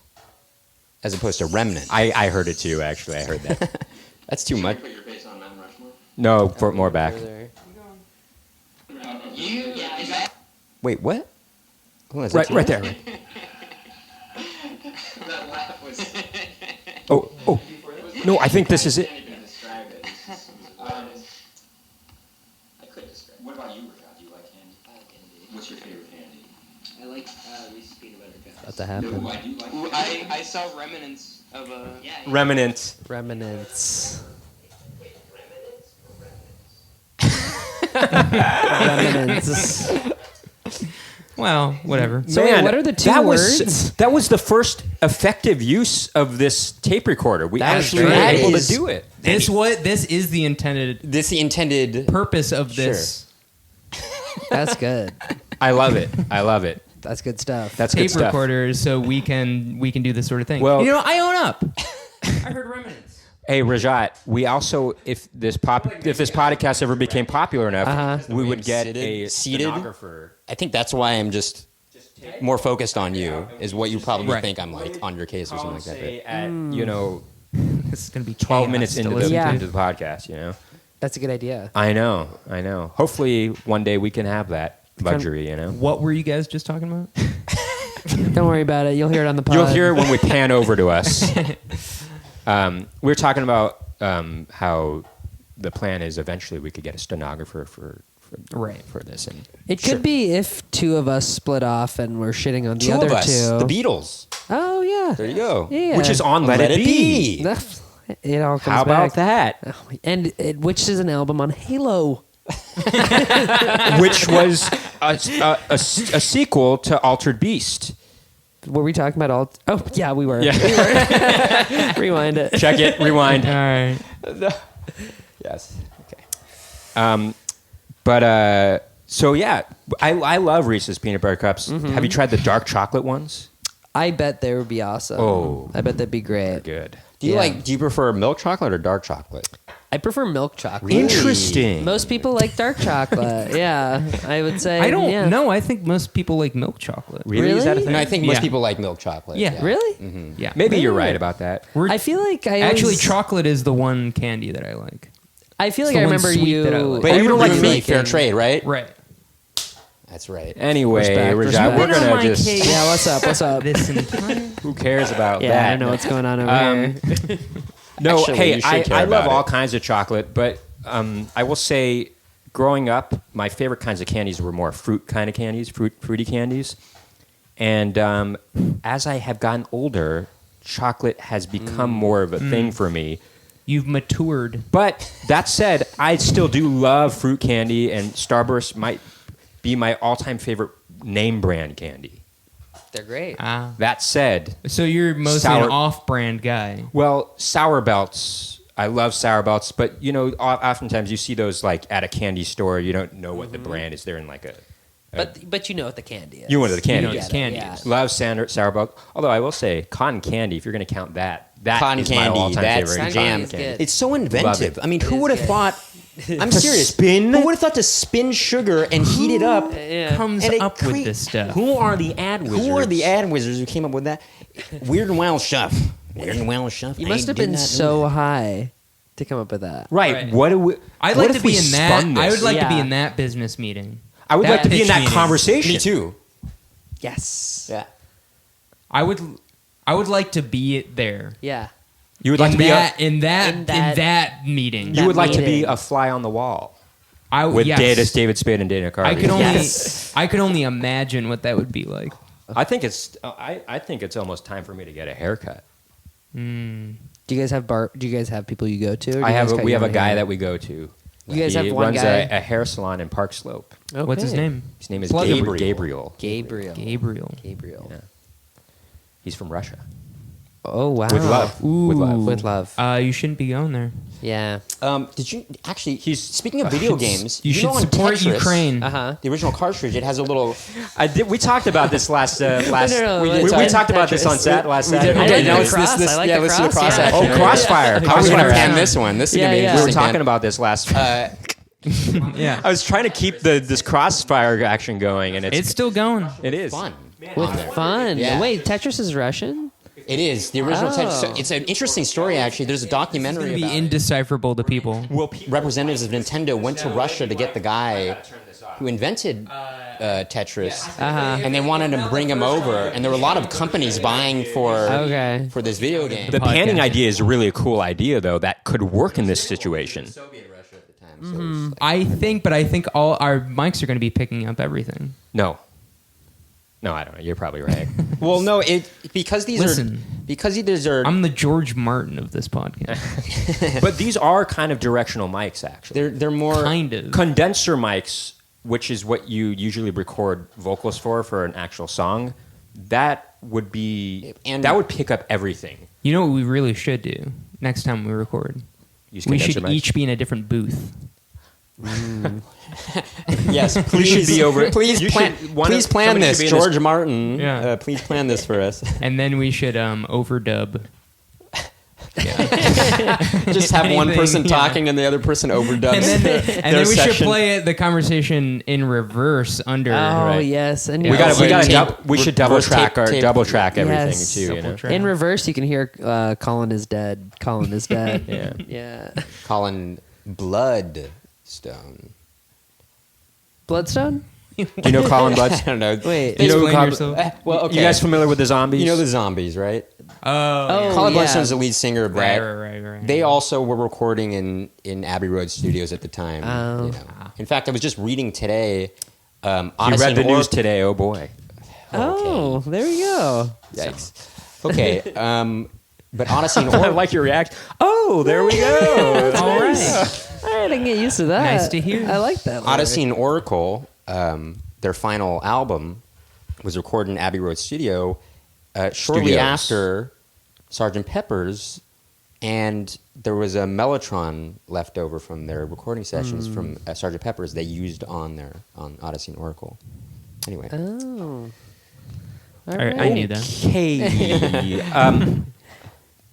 as opposed to remnant. I heard it too, actually. I heard that. That's too much. Put your face on Mount Rushmore. No, for more back. You. Wait, what? Hold on, is Right, that right Tina? there. That laugh was. Oh, no, I think this is it. Can't even describe it. I could describe. What about you, Rajat? Do you like candy? I like candy. What's your favorite candy? I like Reese's peanut butter cups. About to happen. I do like. I saw remnants of a. Yeah. Remnant. Remnants. Remnants. Well, whatever. So wait, what are the two words? That was the first effective use of this tape recorder. We That is actually true. were That able to is- do it. This is the intended This the intended. purpose of this That's good. I love it. I love it. That's good stuff. That's good tape stuff. recorder, is so we can do this sort of thing. Well- you know, I own up. I heard remnants. Hey Rajat, we also if this podcast ever became popular enough, we would get a stenographer. I think that's why I'm just more focused on you. Is what you probably Right. think I'm like on your case or something like that. Say But, at, you know, This is gonna be 12 chaos minutes to into listen to. the podcast, you know. That's a good idea. I know. Hopefully one day we can have that luxury, you know. What were you guys just talking about? Don't worry about it. You'll hear it on the pod. You'll hear it when we pan over to us. We were talking about how the plan is eventually we could get a stenographer for this. And It could be if two of us split off and we're shitting on the two other of us, two. the Beatles. Oh yeah. There you go. Yeah. Which is on Let It Be. It all comes How about back. that? And which is an album on Halo. Which was a sequel to Altered Beast. Were we talking about all? Oh yeah, we were. Yeah. Rewind it. Check it. Rewind. All right. Yes. Okay. So yeah, I love Reese's peanut butter cups. Have you tried the dark chocolate ones? I bet they would be awesome. Oh. I bet that'd be great. Good. Yeah. Do you prefer milk chocolate or dark chocolate? I prefer milk chocolate. Interesting. Most people like dark chocolate. Yeah, I would say. I don't yeah. know. I think most people like milk chocolate. Really? Is that a Really? thing? No, I think most Yeah. people like milk chocolate. Yeah. Really? Yeah. Maybe you're Yeah. right about that. I feel like I Actually, always, chocolate is the one candy that I like. I feel it's like I the one remember sweet you. that I like. But I you don't like remember meat, liking- fair trade, right? Right. That's right. Anyway, Respect, Rajat, respect. we're Been on gonna my just. case. Yeah, what's up? What's up? This entire. Who cares about Yeah, that? I don't know what's going on over Um, here. No, Actually, hey, you should care I love about all it. kinds of chocolate, but I will say, growing up, my favorite kinds of candies were more fruit kind of candies, fruity candies. And as I have gotten older, chocolate has become more of a thing for me. You've matured. But that said, I still do love fruit candy, and Starburst might be my all-time favorite name brand candy. They're great. That said, So you're mostly Sour- an off-brand guy. well, Sour Belts. I love Sour Belts, but you know, oftentimes you see those like at a candy store. You don't know what the brand is. They're in like a. But you know what the candy is. You know what the candy You know is. it's candy. Yeah. Love Sour Belt. Although I will say, cotton candy. If you're going to count that Cotton is candy, my all-time that's favorite. jam. Cotton candy. Good. It's so Love inventive. it. I mean, It who is would have good. thought? I'm To serious. spin? Who would have thought to spin sugar and heat it up? Yeah. Comes And it up with cre- this stuff. Who are the ad wizards? Who are the ad wizards who came up with that? Weird and Wild Stuff. Weird and Wild Stuff. You I must have did been not know so that. high to come up with that. Right. Right. What do we? I'd what like if to be we in that. spun I this? would like to be Yeah. in that business meeting. I would that like to be in pitch that meeting. conversation. Me too. Yes. Yeah. I would like to be there. Yeah. You would like to be in that meeting. you would like to be meeting. a fly on the wall With with David Spade and Dana Carvey. I could only imagine what that would be like. I think it's almost time for me to get a haircut. Do you guys have people you go to? Or do you We guys got have your a own guy hair? that we go to. You guys He have one runs guy? a hair salon in Park Slope. What's his Okay. name? His name is Plug him. Gabriel. Gabriel. Yeah. He's from Russia. Oh wow. With love. Ooh. With love. You shouldn't be going there. Yeah. Did you actually? Speaking of video games, You should know on support Tetris, Ukraine. The original cartridge, it has a little. We talked about this last. No, we talked about this on last Saturday. I like No, the it's cross. this. I like Yeah, the let's do the cross, cross yeah. action. Oh, Crossfire. I was going to Yeah. pan this one. This is Yeah, gonna be yeah. We were interesting. talking about this last. Yeah. I was trying to keep this crossfire action going, and It's still going. it is Fun. With fun. Yeah. Wait, Tetris is Russian? It is the original Oh. Tetris. So it's an interesting story, actually. There's a It's going documentary to be about it. indecipherable to people. Representatives of Nintendo went to Russia to get the guy who invented Tetris, and they wanted to bring him over. And there were a lot of companies vying for this video game. The panning idea is really a cool idea, though. That could work in this situation. Soviet Russia at the time. So it's like- I think all our mics are going to be picking up everything. No, I don't know. You're probably right. Well, no, because these are I'm the George Martin of this podcast. but these are kind of directional mics, actually. they're more Kind of. Condenser mics, which is what you usually record vocals for an actual song. That would pick up everything. You know what we really should do next time we record? Use We condenser should mics. each be in a different booth. yes. We should be over. Please you plan. should- one Please of- plan somebody this, should be in George Martin. Yeah. Please plan this for us. And then we should overdub. Just have one Anything, person yeah. talking and the other person overdubs. And then, their and then we should section. play the conversation in reverse under. Oh, yes. And We gotta- We should double track tape- everything Yes. too. You know? Double track. in reverse, you can hear Colin is dead. Colin is dead. Yeah. Yeah. Colin Bloodstone. Bloodstone? Do you know Colin Bloods? I don't know. Wait. You know Explain Colin- yourself. Well, okay. You guys familiar with the Zombies? You know the Zombies, right? Oh, Colin yeah. Bloodston's the lead singer of that. right. They also were recording in Abbey Road Studios at the time. Oh. You know. In fact, I was just reading today. You Odyssey read the and news Or- today. Oh boy. Oh, there we go. Yikes. Okay. But Odyssey and I Or- like your reaction. Oh, there we go. All right. All right, I can get used to that. Nice to hear. I like that. Odyssey and Oracle, their final album, was recorded in Abbey Road Studio shortly Studios. after Sgt. Pepper's, and there was a Mellotron left over from their recording sessions from Sgt. Pepper's they used on Odyssey and Oracle. Anyway, Oh. All right, I knew that. Okay.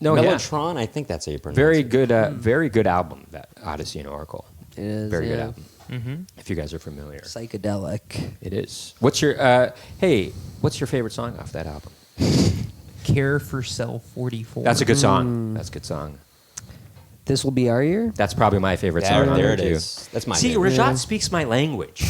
No, yeah. Mellotron, I think that's how you pronounce Very it. good. Very good album. That Odyssey and Oracle. It is, Very good yeah. album. Mm-hmm. If you guys are familiar, Psychedelic. it is. What's your What's your favorite song off that album? Care for Cell 44. That's a good song. That's a good song. This will be our year? That's probably my favorite song. on There it too. is. That's my See, favorite. Rajat speaks my language.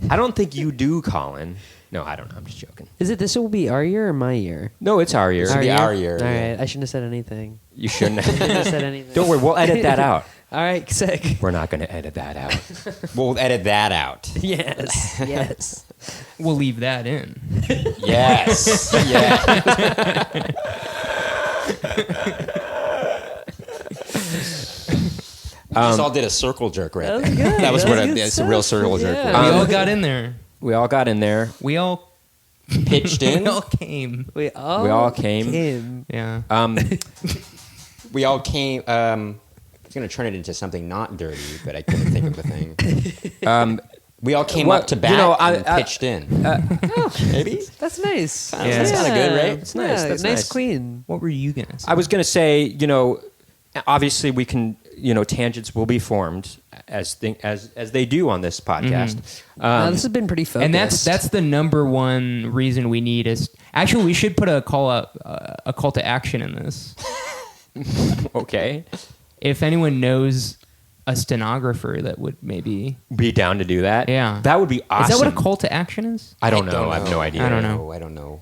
I don't think you do, Colin. No, I don't know. I'm just joking. Is it this will be our year or my year? No, it's our year. This will be our year, All yeah. right, I shouldn't have said anything. You shouldn't. I shouldn't have said anything. Don't worry. We'll edit that out. All right, sick. We're not going to edit that out. We'll edit that out. Yes, yes. We'll leave that in. Yes. Yeah. We just all did a circle jerk right That was there. good. That was That what was a, good it's a real stuff. circle jerk. Yeah. We was. all got in there. We all got in there. We all Pitched in. we all came. We all, We all came. Yeah. We all came. I was going to turn it into something not dirty, but I couldn't think of a thing. We all came Well, up to you bat know, and I- pitched in. Maybe? That's nice. Yeah. That's kind of good, right? It's nice. Yeah, That's nice, nice. clean. What were you gonna say? I was going to say, obviously we can, tangents will be formed as they do on this podcast. This has been pretty focused. And that's the number one reason we need is actually we should put a call to action in this. Okay. If anyone knows a stenographer that would maybe Be down to do that? Yeah. That would be awesome. Is that what a call to action is? I don't know. I have no idea. I don't know. I don't know.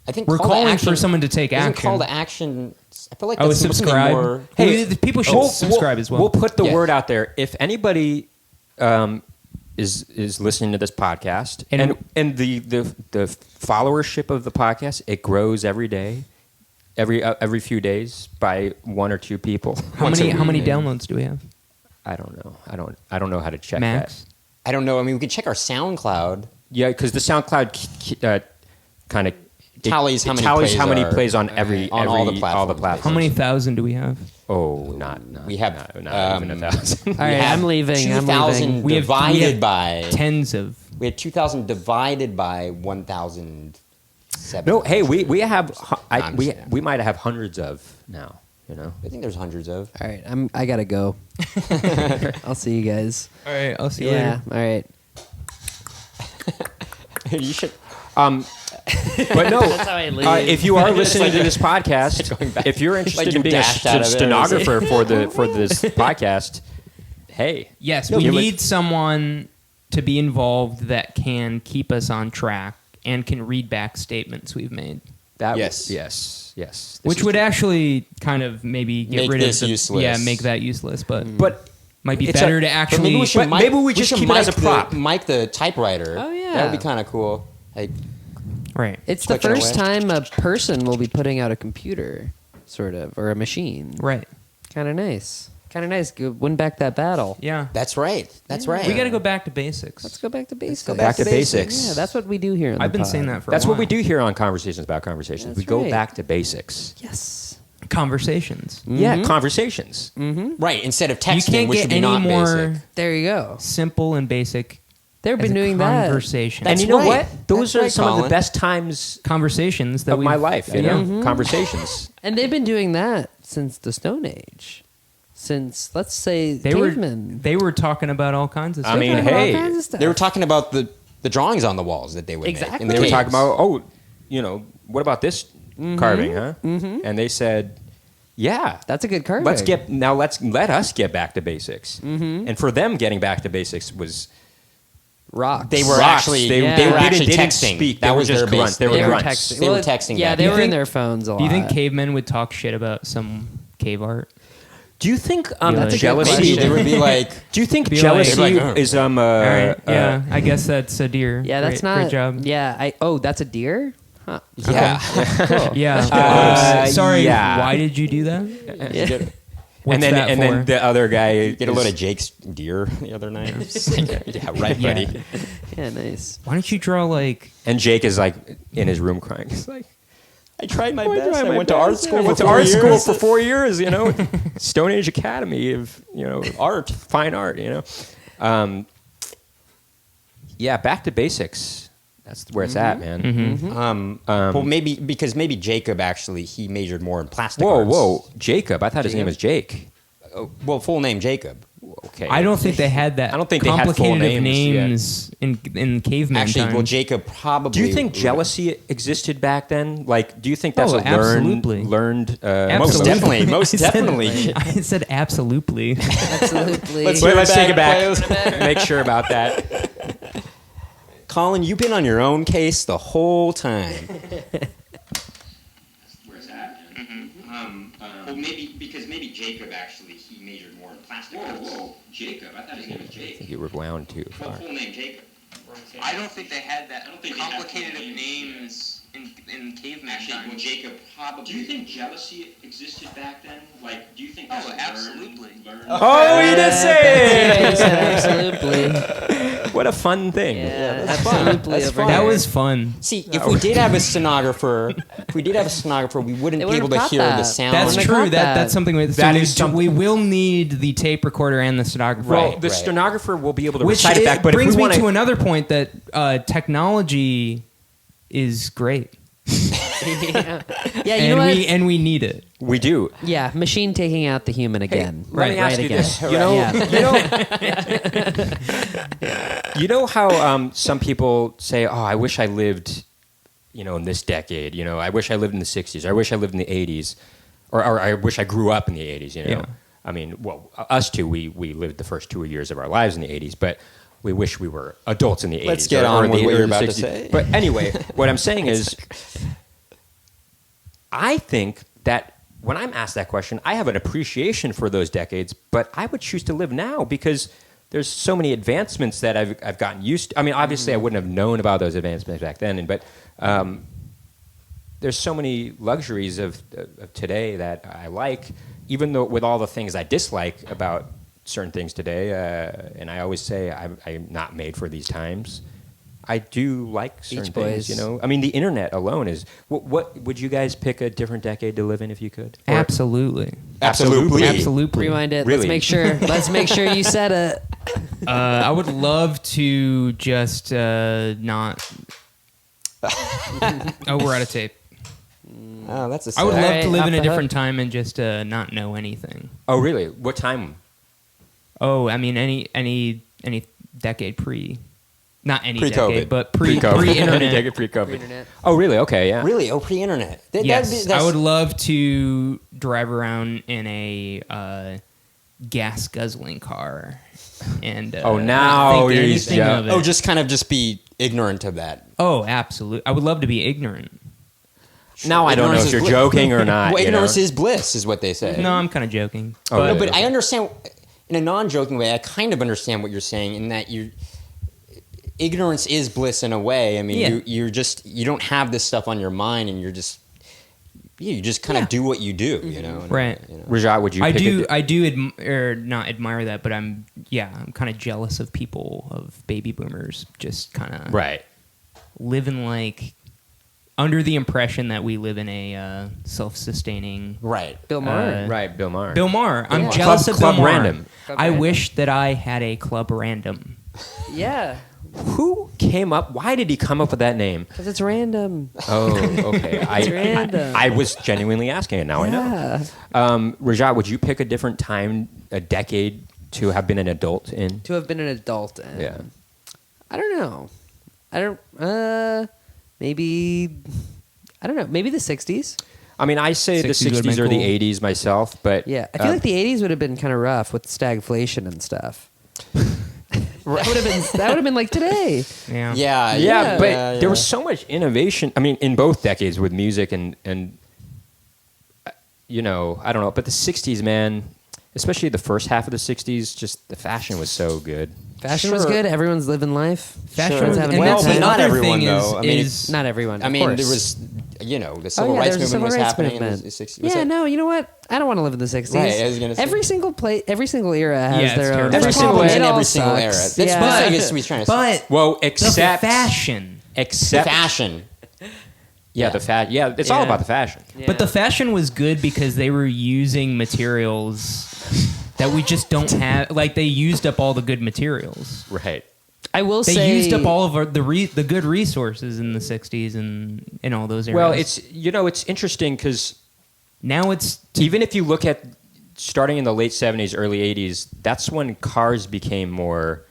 I think We're call to calling action, for someone to take isn't action. call to action. I feel like Oh, that's something subscribe. more. Hey, the people should subscribe as well. We'll put the Yes. word out there. If anybody is listening to this podcast, And- and the followership of the podcast, it grows every day, every few days by 1 or 2 people. How many downloads do we have? I don't know. I don't know how to check Max. that. I don't know. I mean, we can check our SoundCloud. Yeah, because the SoundCloud kind of Tallies how many tallies plays how many are- plays on on every all the all the platforms. platforms. How many thousand do we have? Oh, not We have, not even 1,000. All right, I'm leaving. 2,000 We have- divided we have by. Tens of. We had 2,000 divided by 1,007. No, hey, we have I'm we just- we might have hundreds of now. You know. I think there's hundreds of. All right, I gotta go. I'll see you guys. All right, I'll see you Yeah. later. All right. You should. But no, That's how I leave. if you are listening to this podcast, if you're interested Like in you being a dashed out of it. stenographer for this podcast, hey, Yes, No, we give it- need someone to be involved that can keep us on track and can read back statements we've made. that Yes. yes. This Which is would true. actually kind of maybe get Make rid this of useless. Yeah, make that useless. But But might be it's better a- to but actually. maybe we should But maybe we just should keep it as a mic prop. mic the typewriter. Oh, yeah. That would be kind of cool. Like, right. It's the Clicking first away. time a person will be putting out a computer, sort of, or a machine. Right. Kind of nice. Kind of nice. Go win back that battle. Yeah. that's right. That's right. We got to go back to basics. Let's go back to basics. go back to basics. Yeah, that's what we do here. On I've the been pod. saying that for That's a while. what we do here on Conversations About Conversations. That's we go right. back to basics. Yes. Conversations. Yeah, conversations. Right. Instead of You texting, can't which get would be any not more basic. There you go. simple and basic. They've as been a doing that. conversation. That's And you know right. what? Those That's are right, some of Colin. the best times Conversations that of my life. You know, Yeah. conversations. And they've been doing that since the Stone Age. Since, let's say, They cavemen. were talking about all kinds of I stuff. mean, They're talking about hey, all kinds of stuff. They were talking about the drawings on the walls that they would make. Exactly. in the They were caves. talking about, what about this carving, huh? Mm-hmm. And they said, yeah, That's a good carving. let us get back to basics. Mm-hmm. And for them, getting back to basics was rocks. They were rocks. actually They- they, they were actually didn't texting. speak. That They were was just their grunt. base. They were grunts. texting. They were Well, texting. Yeah, back they then. were in think- their phones a lot. Do you think cavemen would talk shit about some cave art? Do you think That's a good jealousy? question. Maybe they would be like, Do you think Be jealousy like- They'd be like, is All right. Yeah, I guess that's a deer. Yeah, that's Great- not. Great job. Yeah. That's a deer? Huh. yeah. Cool. Yeah. Sorry. yeah. Why did you do that? Yeah. What's and then that and for? then the other guy Get a load of Jake's deer the other night. Yeah, right, Yeah. buddy. Yeah, nice. Why don't you draw like? and Jake is like in his room crying. He's like, I tried my I best. tried I my went to art best. school. I went for to 4 art years. school for 4 years. Stone Age Academy of art. fine art. Yeah, back to basics. That's where it's at, man. Mm-hmm. Well, maybe Jacob actually he majored more in plastic. Whoa, arts. whoa, Jacob. I thought his name was Jake. Well, full name Jacob. Okay. I don't think they had that. I don't think they had full complicated names in caveman Actually, times. well, Jacob probably. Do you think jealousy existed back then? Like, do you think that's Oh, a absolutely. learned? Most Absolutely. definitely, most I said- definitely. I said absolutely. Absolutely. Let's Wait, let's take it Play back. Make sure about that. Colin, you've been on your own case the whole time. Where it's at. Well, maybe Jacob actually he majored more in plastic. Whoa, Jacob. I thought his name was Jake. You were wound too Well, far. full name Jacob. I don't think they had that I don't think they had complicated full of names. in caveman Actually, well, times. Jacob probably. Do you think jealousy existed back then? Like, do you think that's Oh, learned- absolutely. learned- Oh, you did say Yeah, he said absolutely. it! What a fun thing. Yeah, absolutely. That's over fun. That here. was fun. See, if we did have a stenographer, we wouldn't They be able wouldn't to have hear caught the that. sound. That's When I true. caught that. That's something. That is so we will need the tape recorder and the stenographer. Well, Right, the right. stenographer will be able to Which recite it back. But if brings we me want to another point that technology is great, yeah, you and know what? we need it. we do. Yeah, machine taking out the human again. Let me ask you again. this. You know how some people say, "Oh, I wish I lived, in this decade. I wish I lived in the '60s. I wish I lived in the '80s, or I wish I grew up in the '80s." Yeah. I mean, well, us two, we lived the first 2 years of our lives in the '80s, but we wish we were adults in the '80s. Let's get or on with the what or you're the about to 60s. say. But anyway, what I'm saying is, I think that when I'm asked that question, I have an appreciation for those decades, but I would choose to live now because there's so many advancements that I've gotten used to. I mean, obviously, I wouldn't have known about those advancements back then, but there's so many luxuries of today that I like, even though with all the things I dislike about certain things today, and I always say I'm not made for these times. I do like certain things, you know. I mean, the internet alone is. What would you guys pick a different decade to live in if you could? Or- Absolutely. Absolutely. Rewind it. Really? Let's make sure. Let's make sure you said it. I would love to just not. Oh, we're out of tape. Oh, that's a I would sad- love to live in a off the different time and just not know anything. Oh, really? What time? Oh, I mean any decade pre, not any Pre-COVID. decade, but Pre-COVID. pre-internet. Decade pre-COVID. Internet. Oh, really? Okay, yeah. Really? Oh, pre-internet. Yes, I would love to drive around in a gas guzzling car, and Oh, now not think you're anything just- of it. Oh, just kind of just be ignorant of that. Oh, absolutely. I would love to be ignorant. Now I don't know Ignorance if is you're bliss. joking or not. Well, you know? ignorance is bliss, is what they say. No, I'm kind of joking. Oh, But- really? No, but I understand, in a non-joking way, I kind of understand what you're saying in that ignorance is bliss in a way. I mean, Yeah. you don't have this stuff on your mind, and you just kind of do what you do, you know? And, Right. you know. Rajat, would you? I pick do. A, I do not admire that, but I'm kind of jealous of people, of baby boomers, just kind of right. living like under the impression that we live in a self-sustaining. Right. Bill Maher. Right. Bill Maher. Bill Maher. I'm Yeah. jealous Club- of Bill Club Maher. Random. Club I Random. wish that I had a Club Random. Yeah, Who came up? Why did he come up with that name? because it's random. Oh, okay. random. I was genuinely asking it. Now I know. Yeah. Rajat, would you pick a different time, a decade, to have been an adult in? To have been an adult. And Yeah. I don't know. Maybe. I don't know. Maybe the 60s. I mean, I say the 60s would've 60s been or the cool. 80s myself, but Yeah, I feel like the 80s would have been kind of rough with stagflation and stuff. That would have been like today. Yeah. Yeah, but yeah. there was so much innovation. I mean, in both decades with music and you know, I don't know, but the 60s, man, especially the first half of the 60s, just the fashion was so good. Fashion was Sure. good. Everyone's living life. Fashion Everyone's was, having and a good that's but time. not another everyone, thing though. I mean, is Not everyone. I of mean, course. there was, the civil yeah, rights there was a movement was civil rights happening in movement. the 60s. Yeah, no, you know what? I don't want to live in the 60s. Right, I was gonna say. Every single era has Yeah, it's their own terrible. Every Every single problems. in It all every single era. sucks. That's Yeah. what I guess we're trying to say. But Well, the except fashion. fashion. Yeah, the fashion. Yeah, it's all Yeah. about the fashion. But the fashion was good because they were using materials that we just don't have. Like they used up all the good materials. Right. I will They say used up all of the good resources in the 60s and in all those areas. Well, it's interesting because now it's even if you look at starting in the late 70s, early 80s, that's when cars became more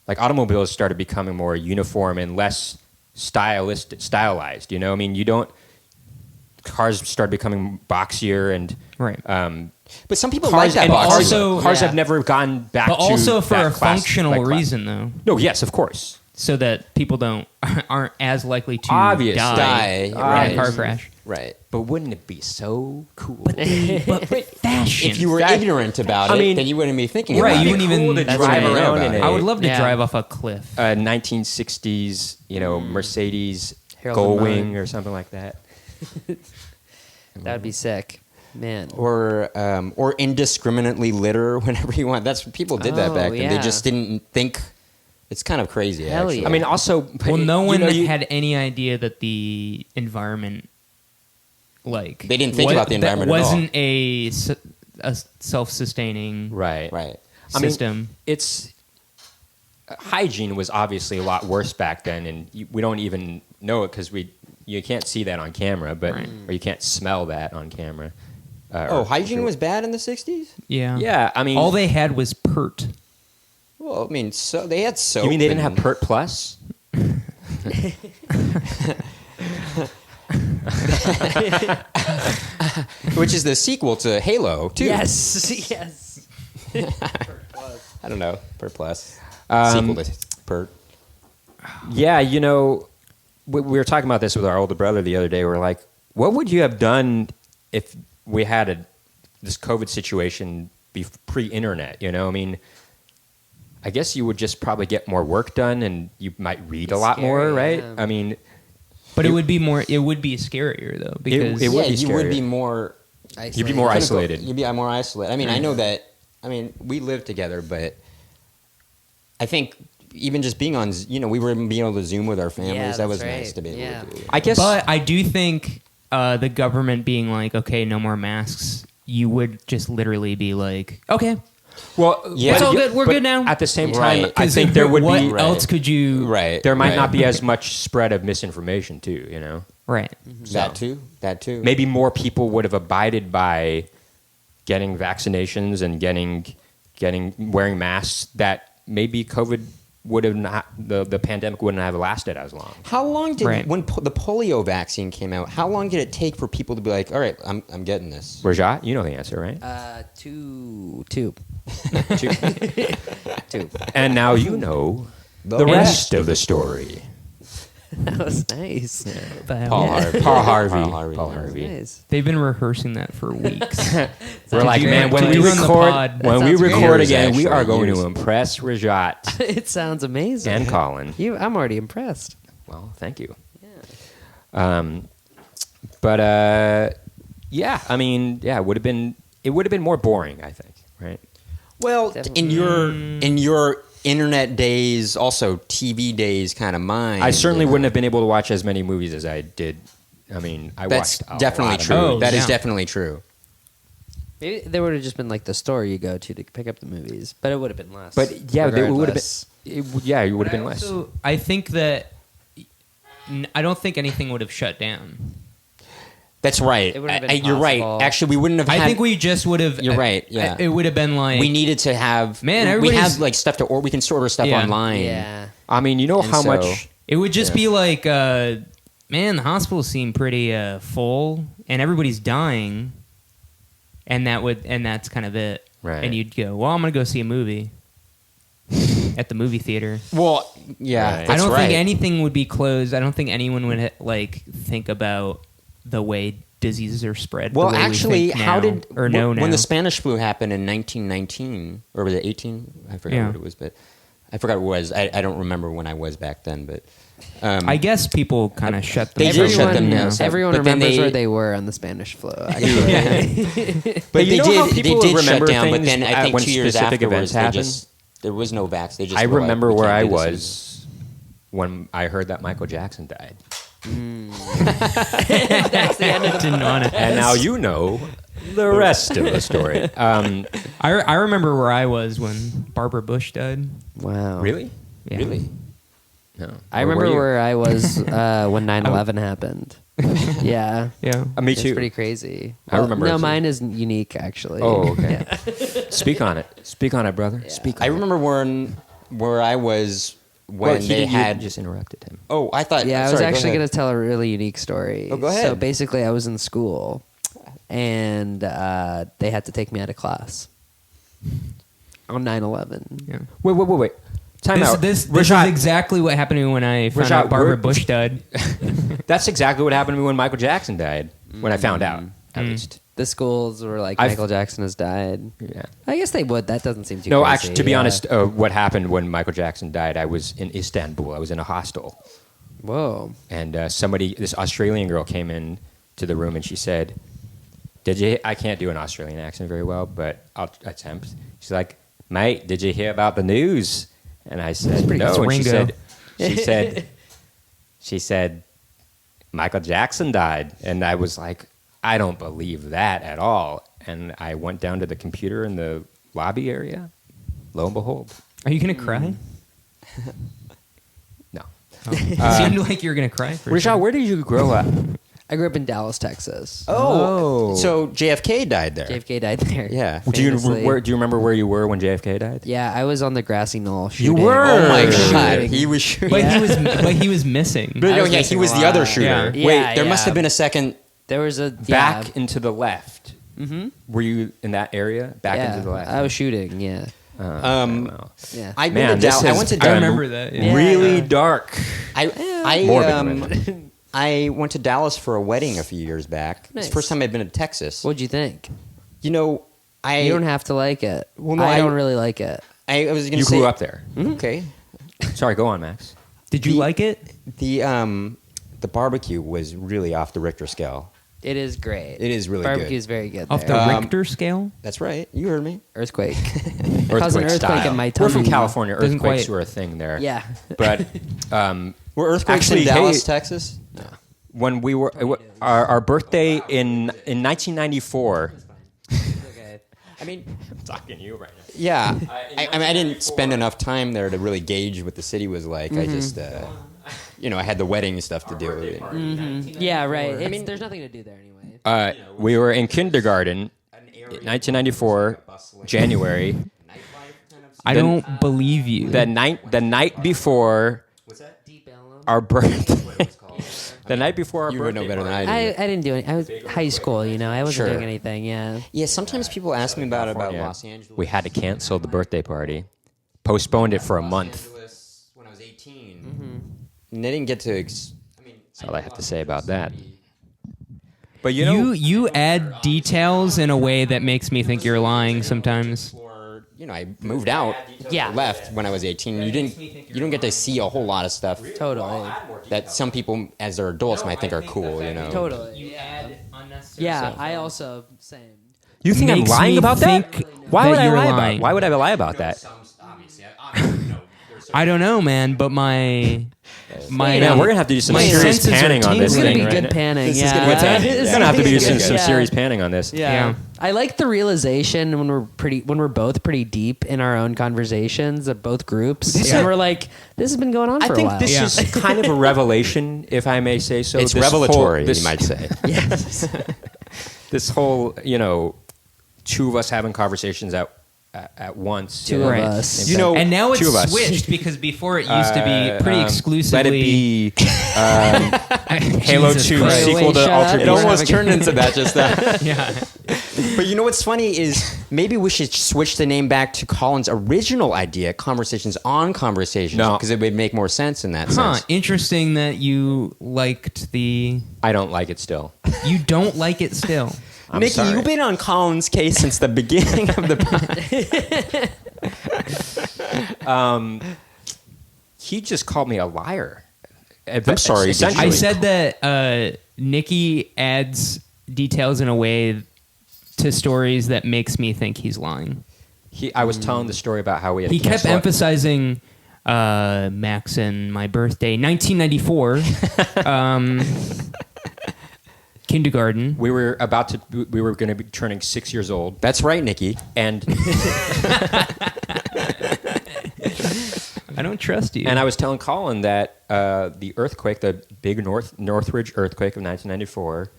like automobiles started becoming more uniform and less stylized. You know, I mean, cars started becoming boxier and right. But some people cars like that and box. also- cars yeah. have never gone back But to also for that a class- functional like class. reason, though, No, yes, of course. so that people aren't as likely to Obviously. Die, in right. a car crash. Right. But wouldn't it be so cool? But fashion. If you were ignorant about I it, mean, then you wouldn't be thinking right, about you it. wouldn't even to That's drive what I know around about in it. it. I would love to Yeah. drive off a cliff. 1960s, Mercedes Harold Gullwing and or something like that. that would be sick, man. Or indiscriminately litter whenever you want. That's people did that Oh, back then. They yeah. just didn't think. It's kind of crazy. Hell actually. yeah. I mean, also, Well, no you one know, you- had any idea that the environment, like They didn't think about the environment that at all. wasn't a self-sustaining right. Right. I mean, system. it's hygiene was obviously a lot worse back then, and we don't even know it because you can't see that on camera, but Right. or you can't smell that on camera. Hygiene was bad in the 60s? Yeah. Yeah, I mean, all they had was pert. Well, I mean, so they had soap. You mean they didn't and- have Pert Plus? which is the sequel to Halo, too. Yes, yes. I don't know. Pert Plus. Um, sequel to Pert. Yeah, we were talking about this with our older brother the other day. We're like, what would you have done if we had this COVID situation pre-internet? You know, I mean, I guess you would just probably get more work done, and you might read a lot more, right? yeah. I mean, But it would be more. It would be scarier though because it would be you would scarier. be more. You'd be more isolated. You'd be more isolated. I mean, I know that. I mean, we live together, but I think even just being on, we were being able to Zoom with our families. Yeah, that was that's nice right. to be able Yeah. to do. I guess. But I do think the government being like, okay, no more masks, you would just literally be like, okay, well, Yeah. it's all good. We're but good now. At the same Right. time, I think there would what be. else could you? Right. There might right. not be as much spread of misinformation too. You know. Right. That too. That too. Maybe more people would have abided by getting vaccinations and wearing masks. That maybe COVID would have not, the pandemic wouldn't have lasted as long. How long did Right. when the polio vaccine came out? How long did it take for people to be like, all right, I'm getting this? Rajat, you know the answer, right? Two. Two. And now you know the And- rest of the story. That was nice. Paul Harvey. Paul Paul yeah. Harvey. Nice. They've been rehearsing that for weeks. We're like, you- man, when did we you run the record, pod? when That we sounds great. record Years, again, we are actually, going years. to impress Rajat It sounds amazing. and Colin. I'm already impressed. Well, thank you. Yeah. Yeah, I mean, yeah, it would have been more boring, I think, right? Well, Definitely. in your internet days, also TV days, kind of mine. I certainly wouldn't have been able to watch as many movies as I did. I mean, I That's watched a definitely lot of true. movies. That is Yeah. definitely true. Maybe there would have just been like the store you go to pick up the movies, but it would have been less. But yeah, it would have been. regardless. It would have been less. So I think that I don't think anything would have shut down. That's right. It would have been You're right. possible. Actually, we wouldn't have. I had, think we just would have. You're right, yeah. It would have been like we needed to have. Man, we everybody's- have like stuff to, or we can order stuff Yeah. online. Yeah. I mean, you know And how so- much. It would just be like, man, the hospitals seem pretty full, and everybody's dying, and that's kind of it. Right. And you'd go, well, I'm gonna go see a movie at the movie theater. Well, yeah. Right. That's I don't right. think anything would be closed. I don't think anyone would like think about the way diseases are spread. Well, the way we actually, think how now, did or no now? when the Spanish flu happened in 1919 or was it 18? I forgot Yeah. what it was, but I forgot what it was. I don't remember when I was back then, but I guess people kind of shut them. They did shut them down. Everyone But then remembers they- where they were on the Spanish flu. Actually. but you they know how did. They people did shut remember down. But things then I think when 2 years specific afterwards, events there was no vax. They just I were like, remember we where can't I do this was when I heard that Michael Jackson died, Didn't want it. and now you know the rest of the story. I remember where I was when Barbara Bush died. Wow. Really? Yeah. Really? No. I were remember you? where I was when 9/11 happened. Yeah. Yeah. Me It's too. pretty crazy. I remember No, it too. mine is unique actually. Oh, okay. Speak on it. Speak on it, brother. Speak. On I it. remember where I was when Well, they you had. just interrupted him. Oh, I thought. Yeah, I was sorry, actually go going ahead. to tell a really unique story. Oh, go So ahead. basically, I was in school, and they had to take me out of class on 9/11. Yeah. Wait. Time out. This is Rajat, exactly what happened to me when I found Rajat, out Barbara we're- Bush died. that's exactly what happened to me when Michael Jackson died. When I found out, at least. The schools were like, I've- Michael Jackson has died. Yeah. I guess they would. That doesn't seem too No, crazy. actually, to be Yeah. honest, what happened when Michael Jackson died, I was in Istanbul. I was in a hostel. Whoa. And this Australian girl came in to the room and she said, I can't do an Australian accent very well, but I'll attempt. She's like, mate, did you hear about the news? And I said, pretty no. good. And Ringo. she said, Michael Jackson died. And I was like, I don't believe that at all. And I went down to the computer in the lobby area. Lo and behold, Are you gonna cry? no. It seemed like you were gonna cry. For Rajat, where did you grow up? I grew up in Dallas, Texas. Oh. So JFK died there. JFK died there. Yeah. Do you famously. do you remember where you were when JFK died? Yeah, I was on the grassy knoll shooting. were? Oh my Shooting. god, he was shooting. But he was missing. But I no, was yeah, he missing was a the other lot. shooter. Yeah. Wait, there must Yeah. have been a second. There was a Back and to the left. Mm-hmm. Were you in that area? Back yeah, and to the left. I was shooting. Yeah. Wow. Yeah. I've Man, been to this Dallas. I has went to I Dallas. remember that. Yeah. really Yeah. dark. I Morbid. I went to Dallas for a wedding a few years back. It's Nice. the first time I'd been to Texas. What'd you think? You know, You don't have to like it. Well, no, I I- don't really like it. I was going to You say... grew up there. Okay. Sorry, go on, Max. Did you like it? The barbecue was really off the Richter scale. It is great. It is really Barbecue good. is very good. Off there. the Richter scale? That's right. You heard me. Earthquake. Earthquake Caused an earthquake style. in my We're tummy. from California. Doesn't Earthquakes quite- were a thing there. Yeah. But Were earthquakes Actually, in Dallas, hey- Texas? No. when we were our birthday in 1994. Okay. I mean, I'm talking to you right now. yeah. I mean, I didn't spend enough time there to really gauge what the city was like. I just, I had the wedding stuff to do. Yeah, right. I mean, there's nothing to do there anyway. We were in kindergarten, 1994, January. I don't believe you. The night before Deep Ellum. our birthday. The night before our You birthday. would know better than I do. I didn't do any. I was high school, I wasn't Sure. doing anything. Yeah. Yeah, sometimes people ask me about California. Los Angeles. We had to cancel the birthday party. Postponed it for a month. When I was 18. And they didn't get to... That's That's all I have to say about that. But you know, You add details in a way that makes me think you're lying sometimes. I moved out, left when I was 18. You don't get to see a whole lot of stuff Totally. that some people, as they're adults, might think are cool. Totally. You add unnecessary Yeah, I also same. you think I'm Makes lying me about that? think Why that would I you're lie lying. about? Why would I lie about that? I don't know, man, but my Man, we're gonna have to do some my serious senses are panning on this It's gonna thing. be right good now. panning. This is Yeah. gonna be good. We're Yeah. gonna have to do some Yeah. serious panning on this. Yeah. Yeah. I like the realization when we're both pretty deep in our own conversations of both groups, and we're like, this has been going on I for a think while. this Yeah. is kind of a revelation, if I may say so. It's This revelatory, whole- you might say. Yes. This whole, two of us having conversations at once. Two Right. of us. and now it's two of us. switched because before it used to be pretty exclusively. Let it be Halo Jesus 2 Christ. sequel Wait, to shut Altered up. It We're Beast. almost having- turned into that just now. Yeah. But you know what's funny is maybe we should switch the name back to Colin's original idea, Conversations on Conversations, No. because it would make more sense in that Huh. sense. Interesting that you liked the. I don't like it still. You don't like it still. I'm Nicky, sorry. you've been on Colin's case since the beginning of the He just called me a liar. I'm sorry, did Essentially. I said that Nicky adds details in a way to stories that makes me think he's lying. I was telling the story about how we had He to kept cancel it. emphasizing Max and my birthday, 1994, kindergarten. We were going to be turning 6 years old, That's right, Nicky. and I don't trust you. and I was telling Colin that the earthquake, the big Northridge earthquake of 1994,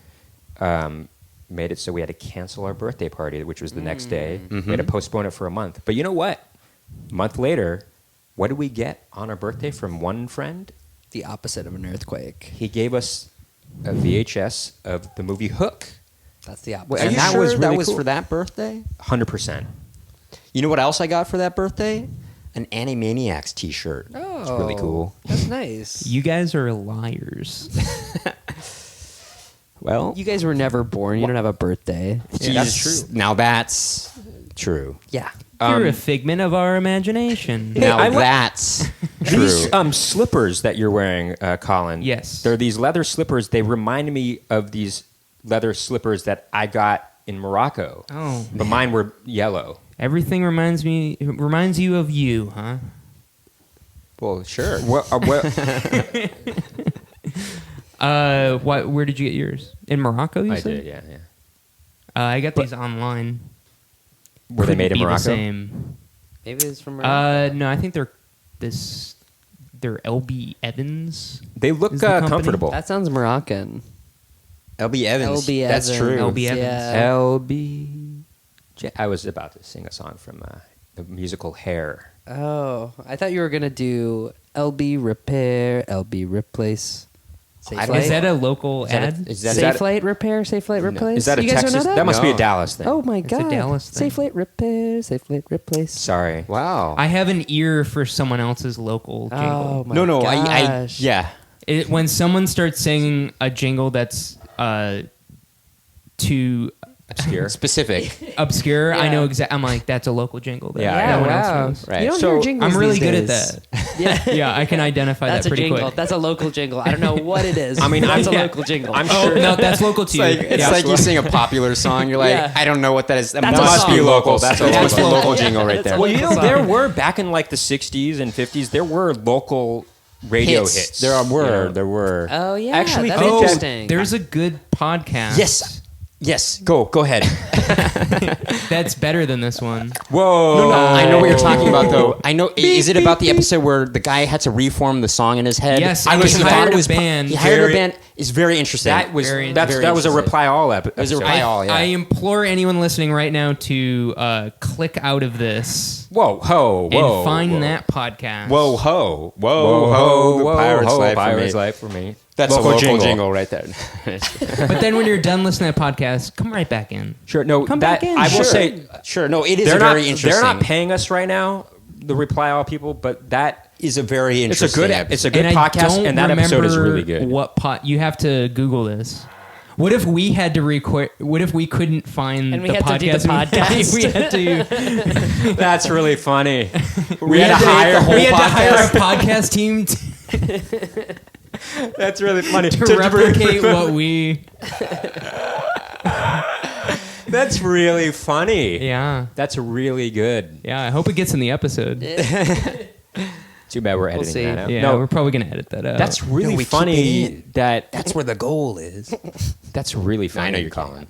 made it so we had to cancel our birthday party, which was the next day. We had to postpone it for a month. But you know what? A month later, what did we get on our birthday from one friend? The opposite of an earthquake. He gave us a VHS of the movie Hook. That's the opposite. Wait, And you that sure was that that was was cool? for that birthday? 100%. You know what else I got for that birthday? An Animaniacs T-shirt. Oh, It's really cool. That's nice. You guys are liars. Well, You guys were never born. You don't have a birthday. that's true. Now that's true. Yeah. You're a figment of our imagination. Now I wa- that's true. These slippers that you're wearing, Colin. Yes. They're these leather slippers. They remind me of these leather slippers that I got in Morocco. Oh. But mine were yellow. Everything reminds you of you, huh? Well, sure. Where did you get yours? In Morocco, you I said? did, yeah. I got these online. Were they made in Couldn't be the Morocco? same. Maybe it's from. No, I think they're LB Evans. They look Is the company? comfortable. That sounds Moroccan. LB Evans. LB That's Evans. true. LB Evans. Yeah. LB. I was about to sing a song from the musical Hair. Oh, I thought you were gonna do LB repair, LB replace. Safe I don't- Is Light? that a local ad? Safe Light repair, Safe Light replace. Is that a you guys Texas? don't know That must be a No. Dallas thing. Oh my It's a god! Dallas thing. Safe Light repair, Safe Light replace. Sorry. Wow. I have an ear for someone else's local jingle. Oh my no, gosh. yeah. When someone starts singing a jingle that's too Specific. obscure, I Yeah. know exactly. I'm like, that's a local jingle. That Yeah, no one else wow. knows. Right. You don't So, hear jingles I'm really these good at days. that. Yeah. Yeah, I can identify That's that a pretty jingle. quick. That's a local jingle. I don't know what it is. I mean, that's a yeah. local jingle. I'm Oh sure. no, that's local to you. It's Yeah. like you sing a popular song. You're like, Yeah. I don't know what that is. That That's a must be song. local. That's It must be local. local jingle right That's there. a Well, you know, Song. there were back in like the '60s and '50s. There were local radio hits. There You know? There were. Oh yeah, Actually, that's think that- interesting. There's a good podcast. Yes. Go ahead. That's better than this one. Whoa! I know what you're talking about, though. I know. Is it about the episode where the guy had to reform the song in his head? Yes, I and was he thought hired it a was band. He hired Very- a band. It's very interesting. That was Very that was a interesting. Reply All episode. It was a Reply All. Yeah. I implore anyone listening right now to click out of this Whoa! Ho! Whoa! and find whoa. that podcast. Whoa! Ho! Whoa! Whoa, Ho! the Whoa! Pirate's Ho! Life for Pirate's me. Life for me. That's Local a local jingle. jingle right there. But then when you're done listening to that podcast, come right back in. Sure. No. Come that back in. I will Sure. say Sure. No, it is they're very not. interesting. They're not paying us right now. The Reply All people, but that Is a very it's a interesting. good. episode. It's a good And I podcast, don't and that episode is remember really good. What you have to Google this. What if we had to record? What if we couldn't find And we the had podcast? to do the podcast. we had to. That's really funny. We had to hire. the whole We had to hire a podcast. podcast team That's really funny. to replicate what we. That's really funny. Yeah, That's really good. yeah. I hope it gets in the episode. Too bad we're editing see. that out. Yeah, No, we're probably gonna edit that out. that's really we keep funny. it That That's where the goal is. that's really funny. I know you're Colin.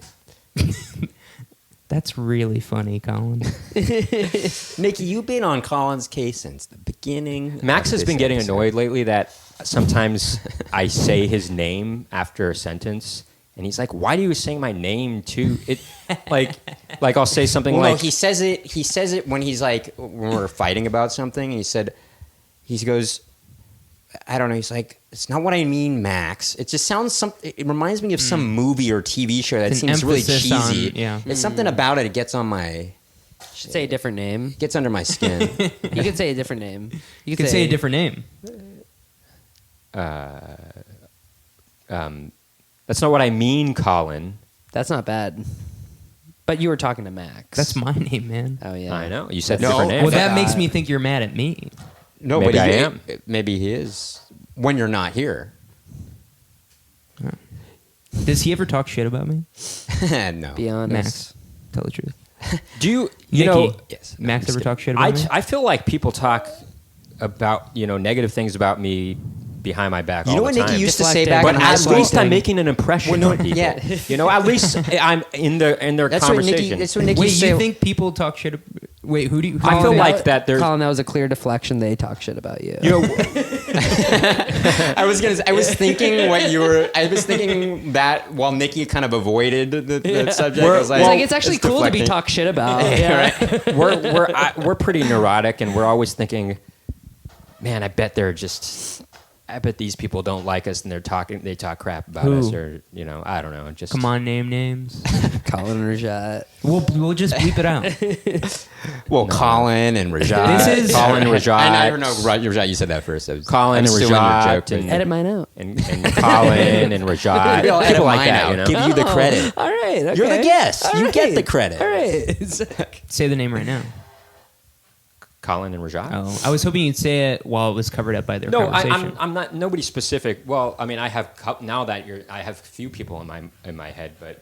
That's really funny, Colin. Nikki, you've been on Colin's case since the beginning. Max of has this been getting episode. annoyed lately that sometimes I say his name after a sentence, and he's like, "Why do you say my name too?" It like I'll say something Well, like, no, he says it when he's like when we're fighting about something. And he goes, I don't know. He's like, it's not what I mean, Max. It just sounds it reminds me of some movie or TV show that It's an seems really emphasis cheesy. on- yeah. It's something about it. It gets on my Should say a different name. gets under my skin. You could say a different name. You can say a different name. "That's not what I mean, Colin." That's not bad. But you were talking to Max. That's my name, man. Oh yeah. I know you said No, different name. Well, that forgot. makes me think you're mad at me. No, Maybe but I he, am. Maybe he is when you're not here. Does he ever talk shit about me? No. Be honest. Max, tell the truth. Do you Nikki, know? Yes. Max I'm just ever kidding. talk shit about me? I feel like people talk about negative things about me behind my back. You all know the what Nikki time. used to say Deflecting. back But in high at school? least I'm making an impression Well, no, on people. yeah. At least I'm in their That's what conversation. Nikki. That's what Nikki Wait, used to you say. think people talk shit? Wait, who do you? I feel Colin, like that there's Colin, that was a clear deflection. They talk shit about you. I was thinking what you were. I was thinking that while Nikki kind of avoided the subject. I was it's like it's actually cool to be deflecting. talked shit about. Yeah. we're pretty neurotic, and we're always thinking, man, I bet these people don't like us, and they talk crap about Who? us, or I don't know. Just Come on, name names. Colin Rajat. We'll just bleep it out. Well, Colin and Rajat. This is- Colin and Rajat. I never know. Rajat, you said that first. Colin I'm and still in your Rajat joke, but- and- Edit mine out. and Colin and Rajat, Maybe I'll edit people like mine that. out. Give you the credit. All right. Okay. You're the guest. All You right. get the credit. All right. Say the name right now. Colin and Rajat. Oh, I was hoping you'd say it while it was covered up by their No, conversation. I'm not. Nobody specific. Well, I mean, I have now that I have a few people in my head, but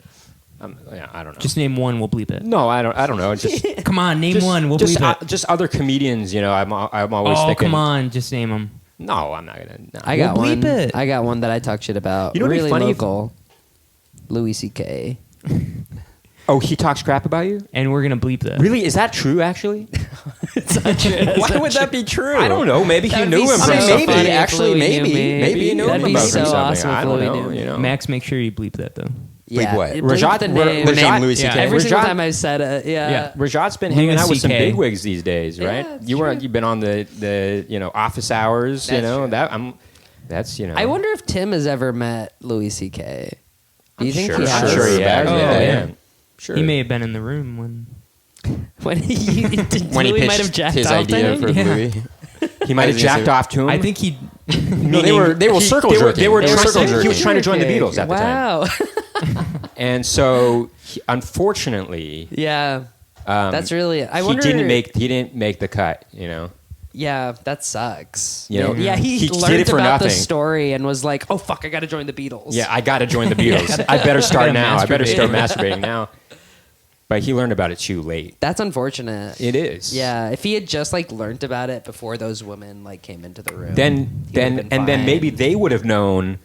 I don't know. Just name one. We'll bleep it. no, I don't know. Just Come on, name just, one. We'll just, bleep it. just other comedians. I'm always Oh, thinking. come on, just name them. No, I'm not gonna. No. I got We'll bleep one. it. I got one that I talk shit about. You know what'd be really funny if- local. Louis C.K. Oh, he talks crap about you. And we're gonna bleep that. Really? Is that true? Actually, Why would that be true? I don't know. Maybe he That'd knew be him so from maybe, something. funny if actually, Louis knew maybe. me. Maybe you knew That'd him be about so something. awesome if I don't Louis know. knew. You know. Max, make sure you bleep that though. Yeah. what? Bleep Rajat- the name. The name Rajat- Louis yeah. C.K. Every single Rajat- time I've said it. Yeah. Rajat's been Louis hanging out with some CK. bigwigs these days, right? Yeah, it's You've been on the office hours. That's true. That's I wonder if Tim has ever met Louis C.K. Do you think sure, he has? sure he has. Oh, yeah, yeah. yeah. Sure. He may have been in the room when. When he When he Louis might have pitched jacked his off to idea him? for Yeah. Louis. He might have I was gonna jacked say- off to him. I think he No, they were circle jerking. They were circle he jerking. was trying to join the Beatles at the time. Wow. And so, unfortunately, Yeah. That's really. I he wonder. didn't make the cut. You know. Yeah, that sucks. You know, yeah, he he learned did it for about the nothing. story and was like, "Oh fuck, I got to join the Beatles." Yeah, I got to join the Beatles. I better start gotta now. I better start masturbate. masturbating now. But he learned about it too late. That's unfortunate. It is. Yeah, if he had just like learned about it before those women like came into the room, Then been fine. maybe they would have known.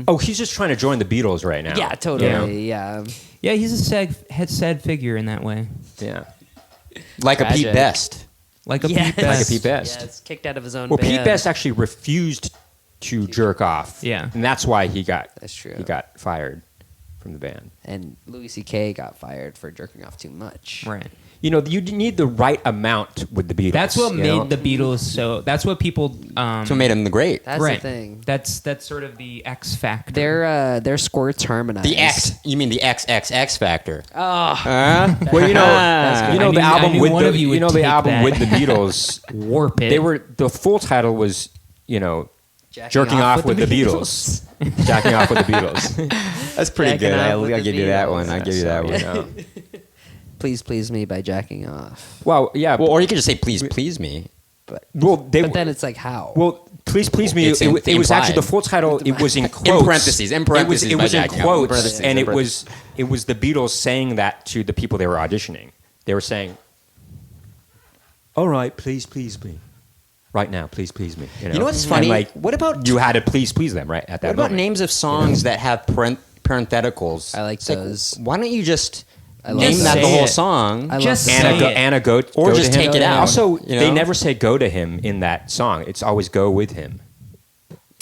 Oh, he's just trying to join the Beatles right now. yeah, totally. You know? Yeah, Yeah, he's a sad figure in that way. Yeah. Like a Pete Tragic. Best. Like a Yes. Pete Best. Like a Pete Best. Yeah, it's kicked out of his own. Well, Pete band. Best actually refused to jerk off. Yeah. And that's why he got That's true. He got fired from the band. And Louis C.K. got fired for jerking off too much. Right. You know, you need the right amount with the Beatles. That's what you made know? the Beatles so. That's what people. That's what made him the great. That's right. the thing. That's sort of the X factor. Their squirts harmonize. The X. You mean the XXX factor? Oh, Well, you know, That's you good. know I the knew- I album knew with one the of you would you know the take album that. with the Beatles. warp it. They were the full title was jerking off with the Beatles. Jacking off with the Beatles. That's pretty Jacking good. off I'll with the give you that Beatles. one. I'll give you that You one. know. please me by jacking off. Well, yeah. Well, or you could just say, please me. But well, but then it's like how? well, please me. It's It was implied. actually the full title. It was in quotes. In parentheses, in parentheses It by was in jacking off. quotes, Parentheses, and in it was the Beatles saying that to the people they were auditioning. They were saying, "All right, please me, right now, please me." You know what's And, funny? like, What about you had to please them right at that what about moment. names of songs that have parentheticals? I like It's those. Why don't you just I love name those. that the Say whole it. song? I love Just those. say it. Anna go Or go just to him. take it out, Also, you they know? never say "go to him" in that song. It's always "go with him"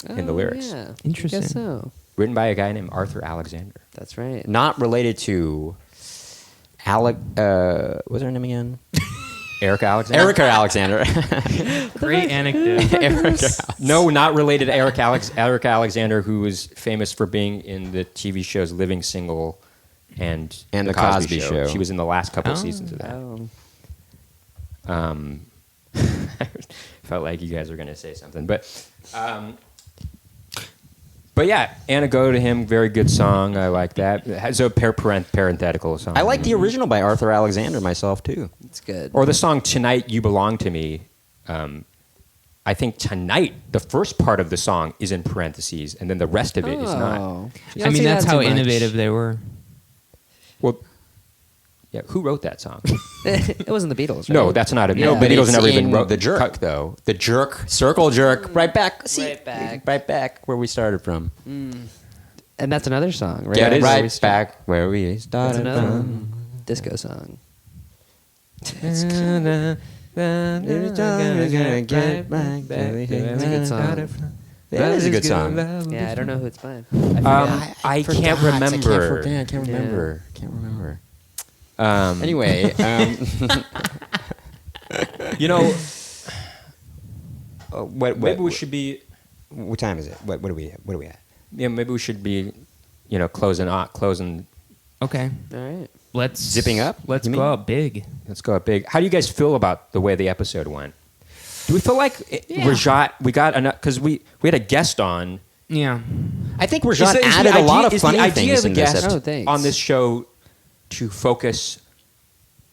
in the Oh, lyrics. Yeah. Interesting. I guess so. Written by a guy named Arthur Alexander. That's right. Not related to Alec. What's her name again? Erica Alexander. Erica Alexander. Great anecdote. No, not related to Erica Alexander, who was famous for being in the TV shows Living Single and The Cosby Show. She was in the last couple Oh. seasons of that. Oh. Felt like you guys were going to say something, but yeah, Anna Go to Him, very good song. I like that. It has a parenthetical song. I like the original by Arthur Alexander myself too. It's good. Or the song "Tonight You Belong to Me." I think "Tonight," the first part of the song is in parentheses, and then the rest of it is not. Oh. You I don't mean, see that's that how too much. innovative they were. Well, yeah, who wrote that song? It wasn't the Beatles, right? No, that's not a. Yeah. No, But but Beatles it's never even in wrote the jerk though. The jerk, circle jerk, right back. See, Right back. where we started from. And that's another song, right? Get it is. right back where we That's started another from. disco song. That's a good song. That is a good song. Yeah, I don't know who it's by. I can't remember. I can't remember. Can't remember. Um, Anyway, you know, maybe we should be. What time is it? What are we at? Yeah, maybe we should be, closing. Okay, All right. let's Zipping up, Let's you go mean? out big. Let's go up big. How do you guys feel about the way the episode went? Do we feel like Rajat? We got enough because we had a guest on. Yeah, I think Rajat Is the added a lot of is the funny idea things of the in this guest episode. Oh, thanks. on this show to focus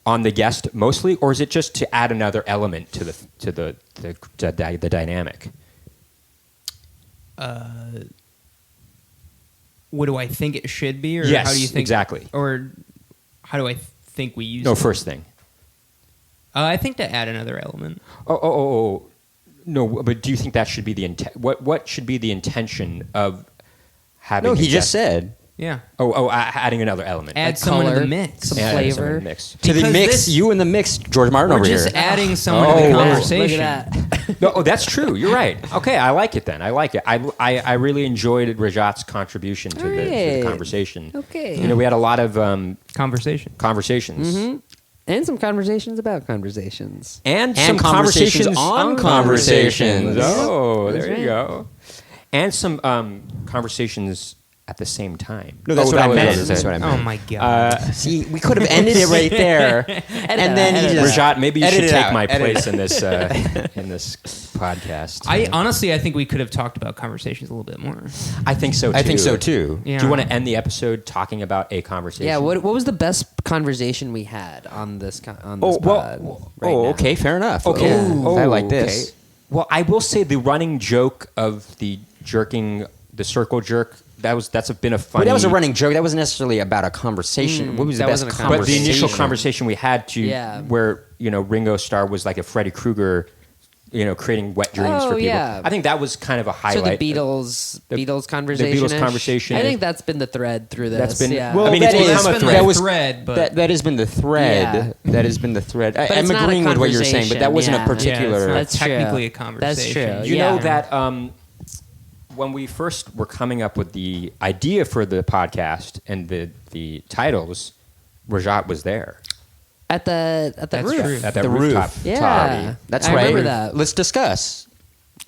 on the guest mostly, or is it just to add another element to the dynamic? what do I think it should be, or Yes, how do you think exactly. or how do I think we use No, it? first thing. I think to add another element. Oh. No, but do you think that should be the intent? What should be the intention of having? No, a he just guest? said. Yeah, Adding another element. add someone to color, the mix. some Yeah, add someone flavor. to the mix. To the Because mix, this- you in the mix, George Martin We're over just here. adding someone to Oh, the wow. conversation. Look at that. No, that's true. You're right. Okay, I like it then. I like it. I really enjoyed Rajat's contribution to the Alright. conversation. Okay. We had a lot of Conversation. conversations. And some conversations about conversations. And And some conversations on conversations. Oh, That's there you right. go. And some conversations at the same time. No, that's what I meant. That's what I meant. Oh my god. See, we could have ended it right there, and then you just Rajat, maybe you should edit it take out. my Edit place in this podcast. I honestly, I think we could have talked about conversations a little bit more. I think so too. I think so too. Yeah. Do you want to end the episode talking about a conversation? Yeah. What was the best conversation we had on this pod? Right now? Okay, fair enough. Okay. I like this. Okay. Well, I will say the running joke of the circle jerk. That's been a funny. But that was a running joke. That wasn't necessarily about a conversation. What was the that best wasn't a conversation? But the initial conversation we had where Ringo Starr was like a Freddy Krueger, creating wet dreams for people. Yeah. I think that was kind of a So highlight. the Beatles conversation. The Beatles conversation. I think that's been the thread through this. That's been- yeah. well, I mean, it's that become is- a thread. that was- thread, but that has been the thread. Yeah. That has been the thread. But I'm it's not a agreeing with what you're saying, but that wasn't conversation, a particular. Yeah, it's not That's true. technically a That's conversation. true. You know Yeah. that when we first were coming up with the idea for the podcast and the titles, Rajat was there at the That's roof. true. at that The rooftop roof. Yeah. party. That's I right. remember that. Let's discuss.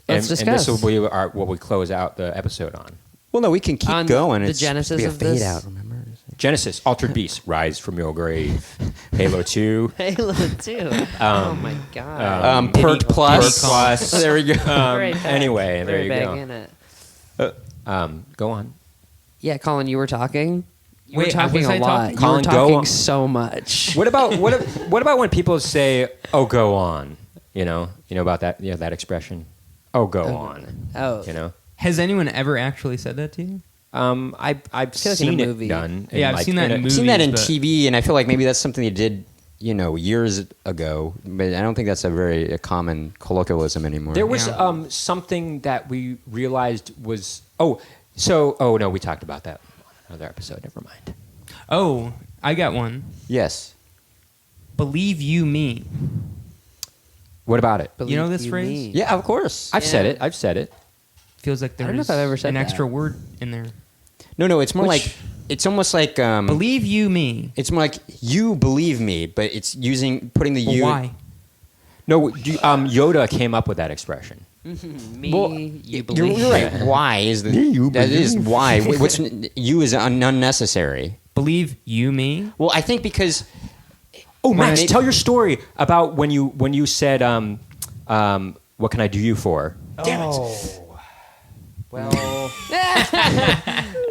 Let's And discuss. this will be what we close out the episode on. Well, no, we can keep On going. the It's genesis be a of fade this? out. Remember? Genesis, Altered Beast, Rise from Your Grave, Halo 2. Halo 2. Oh my god. Perk Plus. Perk Plus. There we go. Very bad. Anyway, there Very you big go. in it. Go on. Yeah, Colin, you were talking. You were Wait, talking was a I lot. talking? You were Colin, go talking on. so much. What about when people say, "Oh, go on"? You know about that? That expression. Oh, go on. Oh, Has anyone ever actually said that to you? I've feel like seen in a it movie. done. Yeah, I've seen that in I've movies. seen that in but- TV, and I feel like maybe that's something they did, years ago. But I don't think that's a very common colloquialism anymore. There was Yeah. something that we realized was no, we talked about that on another episode. Never mind. Oh, I got one. Yes. Believe you me. What about it? You know this phrase? me. Yeah, of course. I've said Yeah. it. I've said it. Feels like I don't know there's if I've ever said an that. extra word in there. No, it's more Which- like it's almost like Believe you me. it's more like you believe me, but it's putting the Well, you. why? No, Yoda came up with that expression. Me, Well, you you're believe. right. Why is the that is why? What's you is unnecessary. Believe you me. Well, I think because Oh, Max, Right. tell your story about when you said, "What can I do you for?" Damn it. well,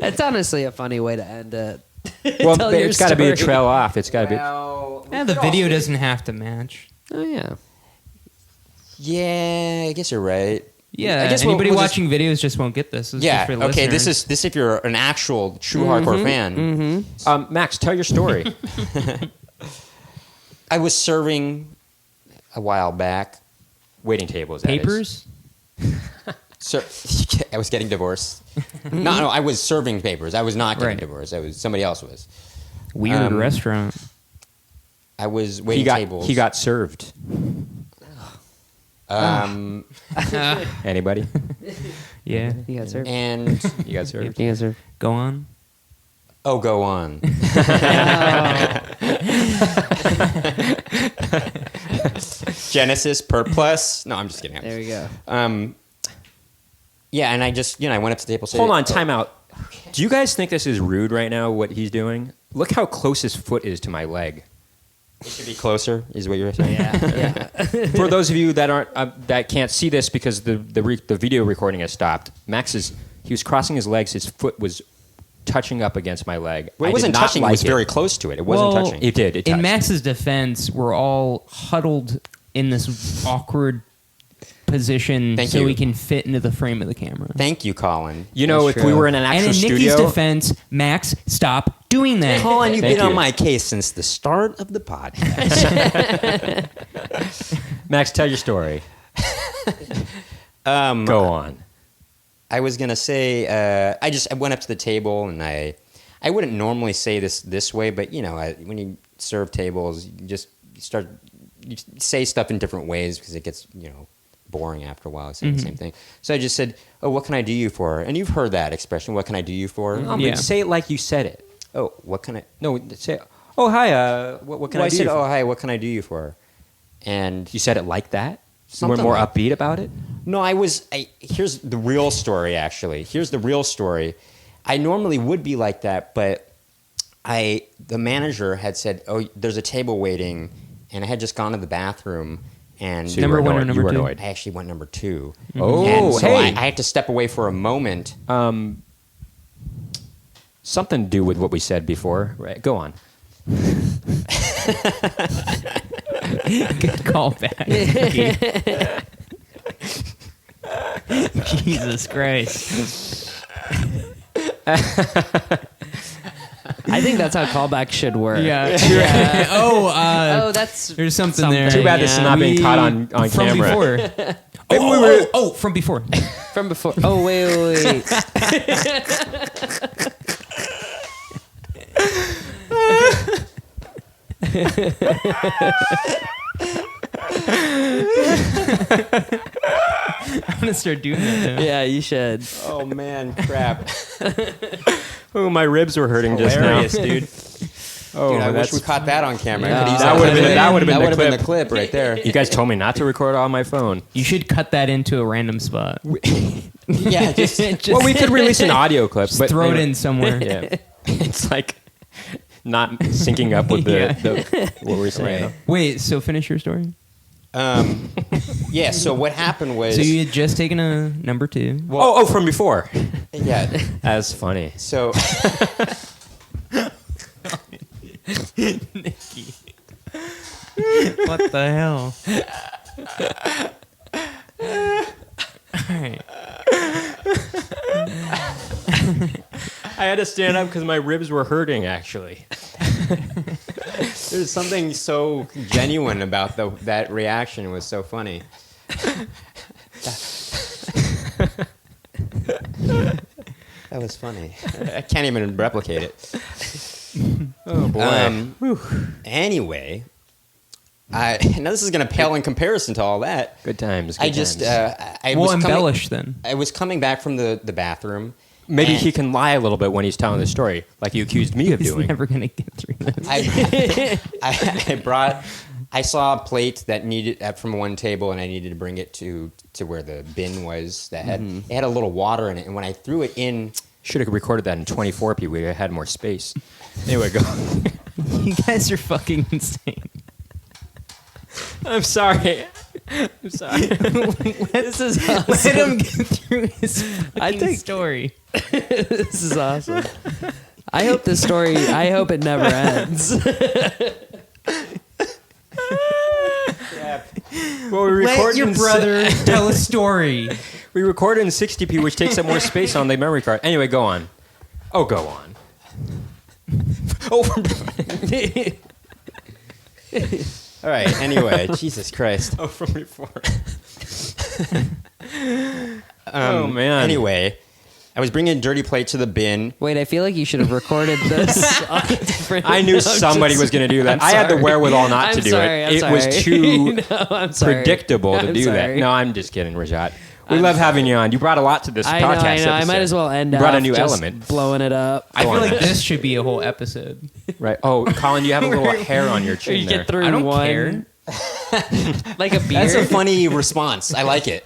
That's honestly a funny way to end it. Well, Tell your it's got to be a story. trail off. It's got to be. Yeah, the video doesn't have to match. Oh yeah. yeah, I guess you're right. Yeah, I guess we'll- anybody we'll just- watching videos just won't get this. This is Yeah. just for Okay. listeners. This if you're an actual true hardcore fan. Max, tell your story. I was serving a while back. Waiting tables. that is. Papers. Sir, I was getting divorced. no, I was serving papers. I was not getting Right. divorced. I was somebody else was. Weird restaurant. I was waiting tables. He got served. Anybody? Yeah. You got served. and You got served. You got served. Go on. oh, go on. Genesis per plus. No, I'm just kidding. There we go. Yeah, and I just I went up to the table. Said, Hold on, time out. Do you guys think this is rude right now? What he's doing? Look how close his foot is to my leg. It should be closer. Is what you're saying? Yeah. For those of you that aren't that can't see this because the video recording has stopped, he was crossing his legs. His foot was touching up against my leg. Well, I it wasn't did not touching. like It was very close to it. It wasn't Well, touching. It did. It In touched. Max's defense, we're all huddled in this awkward position Thank so you. we can fit into the frame of the camera. Thank you, Colin. You know, That's if we true. were in an And actual in studio, Nicky's defense, Max, stop doing that. Colin, you've Thank been on you. my case since the start of the podcast. Max, tell your story. Go on. I was gonna say I went up to the table and I wouldn't normally say this way, but when you serve tables, you say stuff in different ways because it gets boring after a while. Saying the same thing. So I just said, "Oh, what can I do you for?" And you've heard that expression, "What can I do you for?" Yeah. Say it like you said it. Oh, what can I? No, say, "Oh, hi. What can Well, I do?" said, you for?" "Oh, hi. What can I do you for?" And You said it like that. You Something were more like- upbeat about it. no, here's the real story. Actually, here's the real story. I normally would be like that, but the manager had said, "Oh, there's a table waiting," and I had just gone to the bathroom. And So number one or number two? I actually went number 2. Oh, and so hey. I had to step away for a moment. Something to do with what we said before, right? Go on. Good call back. Jesus Christ. I think that's how callbacks should work. Yeah. Oh, that's there's something there. Too bad this is not being caught on From camera. before. From before. from before. Oh, wait. I'm gonna start doing that now. Yeah, you should. Oh man, crap! Oh, my ribs were hurting Hilarious, just now. dude. Oh, Dude, I wish that's we caught that on camera. Yeah. Could use That would've been- that would've been that the would've been clip. the clip right there. You guys told me not to record on my phone. You should cut that into a random spot. Yeah, just Well, we could release an audio clip, but Throw it in somewhere. Yeah, it's like not syncing up with the what we're saying. Right. Wait, so finish your story. Yeah. So what happened was, So you had just taken a number 2. Oh, from before. yeah. That's funny. So Nicky. What the hell? All right. I had to stand up because my ribs were hurting. Actually, there's something so genuine about that reaction. It was so funny. That was funny. I can't even replicate it. oh boy. Anyway, now this is going to pale in comparison to all that. Good times. I good just, times. I We'll was embellish then. I was coming back from the bathroom. Maybe and he can lie a little bit when he's telling the story, like you accused me of He's doing. never gonna get through this. I saw a plate that needed from one table, and I needed to bring it to where the bin was. That had it had a little water in it, and when I threw it in, Should have recorded that in 24p. We had more space. Anyway, go. You guys are fucking insane. I'm sorry. I'm sorry. This is awesome. Let him get through his fucking story. This is awesome. I hope this story. I hope it never ends. Well, we Let recorded your in brother tell a story. We recorded in 60p, which takes up more space on the memory card. Anyway, go on. Oh, go on. all right. Anyway, Jesus Christ. Oh, from before. Oh, man. Anyway, I was bringing a dirty plate to the bin. Wait, I feel like you should have recorded this. On a different I knew note. somebody was going to do that. I had the wherewithal not to do it. It was too I'm sorry. predictable to I'm do that. sorry. No, I'm just kidding, Rajat. We love having you on. You brought a lot to this I podcast. know. I episode. might as well end You brought a off new just element. blowing it up. I Go feel on, like Max. this should be a whole episode. Right. Oh, Colin, you have a little hair on your Or chin you there. get through I don't one, care. like a beer. That's a funny response. I like it.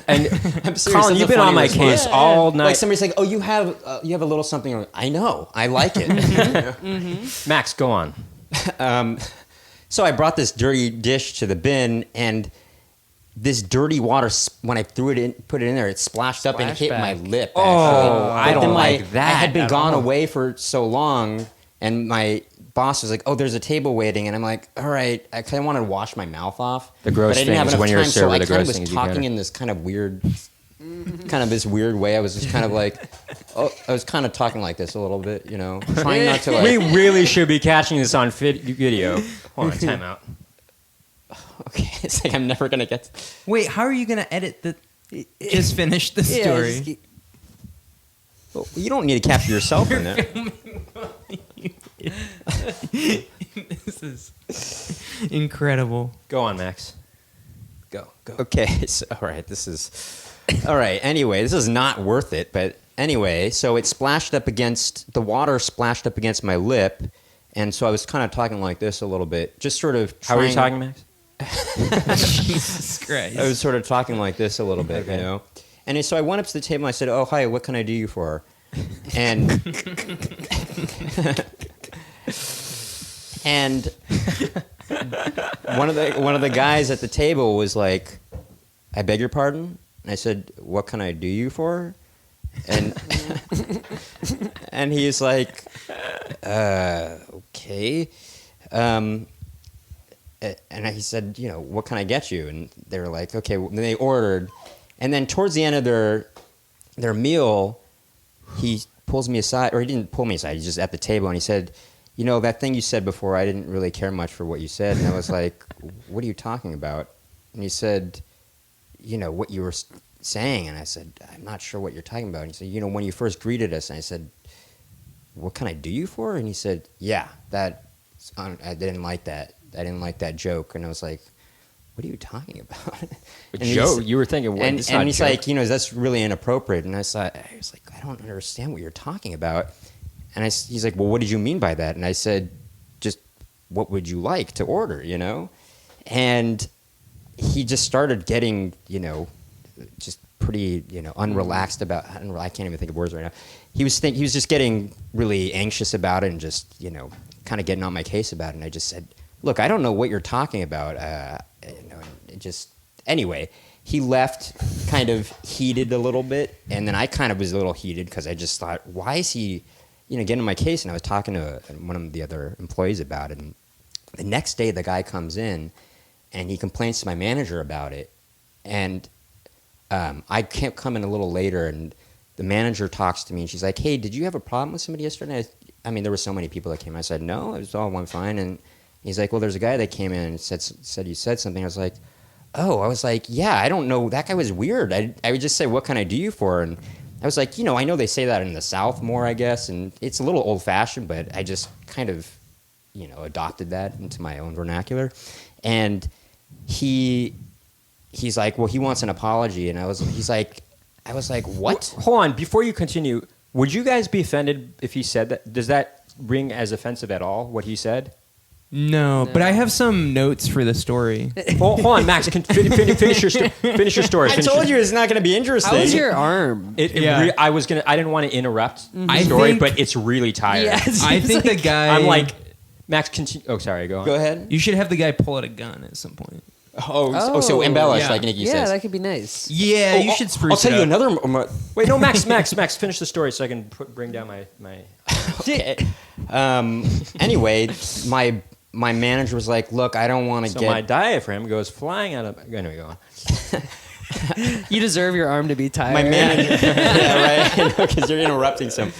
And I'm serious, Colin, that's you've a been on funny my response. case all night. Like somebody's like, "Oh, you have a little something." I know. I like it. Max, go on. So I brought this dirty dish to the bin, and this dirty water, when I threw it in, put it in there, it splashed up and it hit my lip. Oh, I But don't then like that I had been at gone all. away for so long, and my boss was like, "Oh, there's a table waiting," and I'm like, "All right." I kind of wanted to wash my mouth off. The gross but I didn't have things enough when you're a time, server, so I the kind of gross was things you talking gotta- in this kind of weird. Kind of this weird way. I was just kind of like, I was kind of talking like this a little bit, trying not to like. We really should be catching this on video. Hold on, time out. Okay, it's like I'm never gonna get. Wait, how are you gonna edit the? Just finish the story. Well, you don't need to capture yourself in it. This is incredible. Go on, Max. Go. Okay, so, all right, all right. Anyway, this is not worth it, but anyway, so it splashed up against the water, splashed up against my lip, and so I was kind of talking like this a little bit, just sort of. How are you talking, Max? Jesus Christ. I was sort of talking like this a little bit, Okay. And so I went up to the table and I said, "Oh, hi, what can I do you for?" and and one of the guys at the table was like, "I beg your pardon?" And I said, "What can I do you for?" And and he's like, "Okay." And he said, "You know, what can I get you?" And they were like, "Okay." Well, they ordered, and then towards the end of their meal, he pulls me aside, or he didn't pull me aside. He's just at the table, and he said, "You know, that thing you said before, I didn't really care much for what you said." And I was like, "What are you talking about?" And he said, "You know, what you were saying." And I said, "I'm not sure what you're talking about." And he said, "You know, when you first greeted us." And I said, "What can I do you for?" And he said, "Yeah, I didn't like that. I didn't like that joke." And I was like, "What are you talking about?" Joe, you were thinking, and he's like, "You know, that's really inappropriate." And I was like, "I don't understand what you're talking about." And he's like, "Well, what did you mean by that?" And I said, "Just what would you like to order, you know?" And he just started getting, you know, just pretty, you know, unrelaxed about. I can't even think of words right now. He was just getting really anxious about it and just, you know, kind of getting on my case about it. And I just said, "Look, I don't know what you're talking about." You know, it just anyway. He left kind of heated a little bit, and then I kind of was a little heated because I just thought, why is he, you know, getting on my case? And I was talking to one of the other employees about it. And the next day, the guy comes in, and he complains to my manager about it. And I can't come in a little later, and the manager talks to me, and she's like, "Hey, did you have a problem with somebody yesterday?" I mean, there were so many people that came. I said, "No, it was all one fine." And he's like, "Well, there's a guy that came in and said you said something." I was like, "Oh," I was like, "Yeah, I don't know. That guy was weird." I would just say, "What can I do you for?" And I was like, "You know, I know they say that in the South more, I guess, and it's a little old-fashioned, but I just kind of, you know, adopted that into my own vernacular." And he's like, "Well, he wants an apology," and I was like, "What?" Hold on, before you continue, would you guys be offended if he said that? Does that ring as offensive at all, what he said? No, but I have some notes for the story. Hold on, Max. Finish your story. I told you it's not going to be interesting. How was your arm? I didn't want to interrupt the story, but it's really tired. Yes. I think the guy... I'm like, Max, continue. Oh, sorry, go on. Go ahead. You should have the guy pull out a gun at some point. So embellish, yeah. like Nicky Yeah, says. that could be nice. Yeah, you should spruce I'll tell it you up. another. Wait, no, Max, finish the story so I can bring down my... Okay. Anyway, my manager was like, "Look, I don't want to So get." my diaphragm goes flying out of... Anyway, go on. You deserve your arm to be tired. My manager, yeah, right, because you're interrupting some.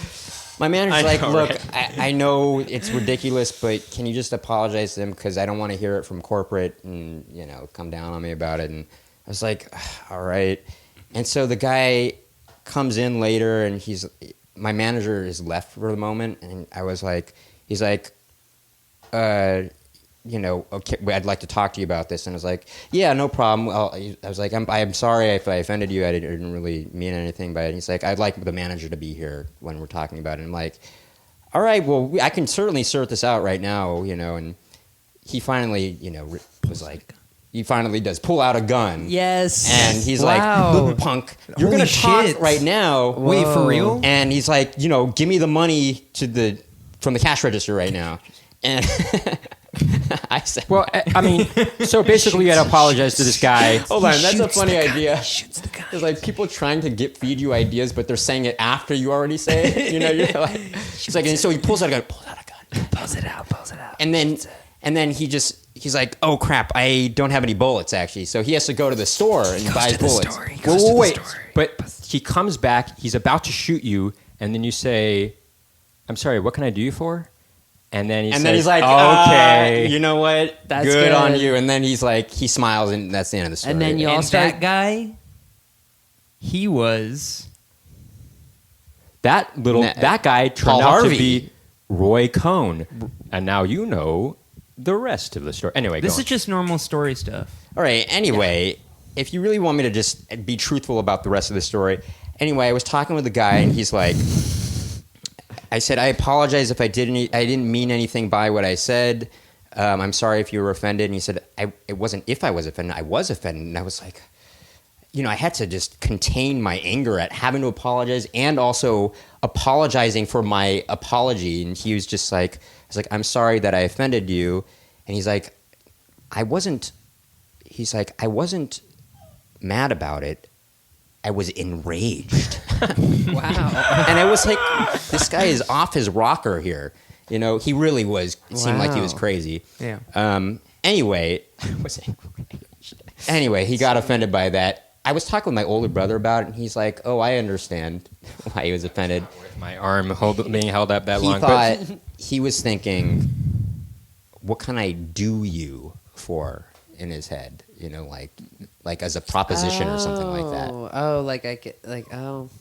My manager's like, know, "Look, right? I know it's ridiculous, but can you just apologize to them because I don't want to hear it from corporate and, you know, come down on me about it." And I was like, "All right." And so the guy comes in later, and my manager is left for the moment, and I was like, he's like, "You know, okay, I'd like to talk to you about this." And I was like, "Yeah, no problem." I was like, I'm sorry if I offended you. I didn't really mean anything by it." And he's like, "I'd like the manager to be here when we're talking about it." And I'm like, "All right, well, I can certainly sort this out right now, you know." And he finally, you know, was like, he finally does pull out a gun. Yes. And he's Wow. like, "Look, punk, you're Holy going to talk shit. right now." Wait, for real? And he's like, "You know, give me the money from the cash register right now." And I said, Well, I mean, so basically you had to apologize to this guy. "Hold on, that's a funny idea." It's like people trying to feed you ideas, but they're saying it after you already say it. You know, you're like, it's like, and so he pulls out a gun, Pulls it out. and then he's like, "Oh crap, I don't have any bullets actually." So he has to go to the store and buy bullets. Wait. But he comes back, he's about to shoot you, and then you say, "I'm sorry, what can I do you for?" And then he's like, "Okay, you know what? That's good on good. you." And then he's like, he smiles, and that's the end of the story. And then you all And start. that guy, he was... that guy turned Paul out Harvey. to be Roy Cohn, and now you know the rest of the story." Anyway, This go is just normal story stuff. All right. Anyway, if you really want me to just be truthful about the rest of the story, anyway, I was talking with the guy, and he's like, I said, "I apologize if I didn't mean anything by what I said. I'm sorry if you were offended." And he said, "It wasn't if I was offended. I was offended." And I was like, I had to just contain my anger at having to apologize and also apologizing for my apology. And he was just like, I'm sorry that I offended you. And he's like, I wasn't mad about it. I was enraged. Wow. And I was like, this guy is off his rocker here. He really was. It seemed like he was crazy. Yeah. Anyway, I was enraged. Anyway, he got offended by that. I was talking with my older brother about it, and he's like, "Oh, I understand why he was offended." With my arm being held up that He long. thought he was thinking, "What can I do you for?" in his head, like as a proposition or something like that. Oh, like I get, like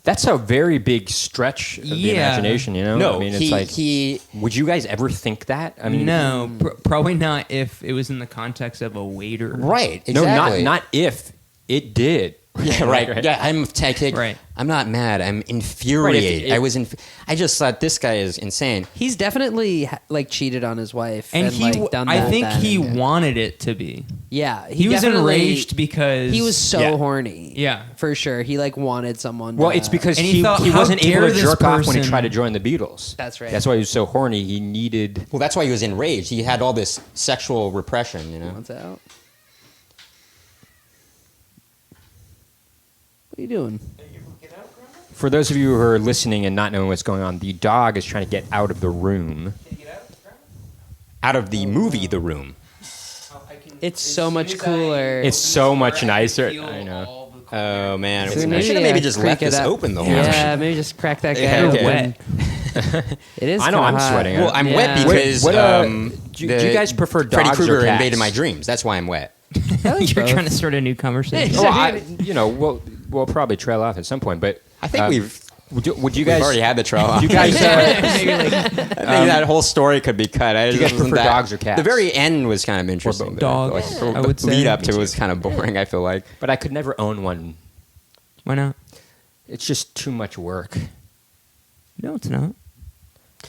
That's a very big stretch of the Yeah. imagination, No, I mean, he, it's like, he would you guys ever think that? I mean, No, probably not if it was in the context of a waiter. right, exactly. no, not if it did. Yeah, right. Yeah, Right. I'm not mad. I'm infuriated. Right, if- I just thought this guy is insane. he's definitely like cheated on his wife And he, like done I that. think then. he wanted it to be. Yeah, He was definitely- enraged because he was so Yeah. horny. Yeah. for sure. He like wanted someone. Well, to, it's because And he he thought, how wasn't able dare to this jerk off when he person- tried to join the Beatles. That's right. That's why he was so horny. He needed. Well, that's why he was enraged. He had all this sexual repression, What's out? What are you doing? For those of you who are listening and not knowing what's going on, the dog is trying to get out of the room. Out of the movie, The Room. It's so much cooler. It's so much nicer. I know. Oh man, So I should have maybe just crank left it this up. open the whole Yeah, time. maybe just crack that guy Yeah, open. okay. It is. I know, kinda I'm hot. sweating. Well, I'm wet Yeah. because do you guys prefer Freddy dogs or Krueger cats? invaded my dreams. That's why I'm wet. You're both. trying to start a new conversation. Well, we'll probably trail off at some point, but I think we've Would you guys already had the trail off. Do you guys? I think that whole story could be cut. do you guys prefer dogs or cats? The very end was kind of interesting. Dogs, The I would say. lead up to it was kind of boring. I feel like. But I could never own one. Why not? It's just too much work. No, it's not.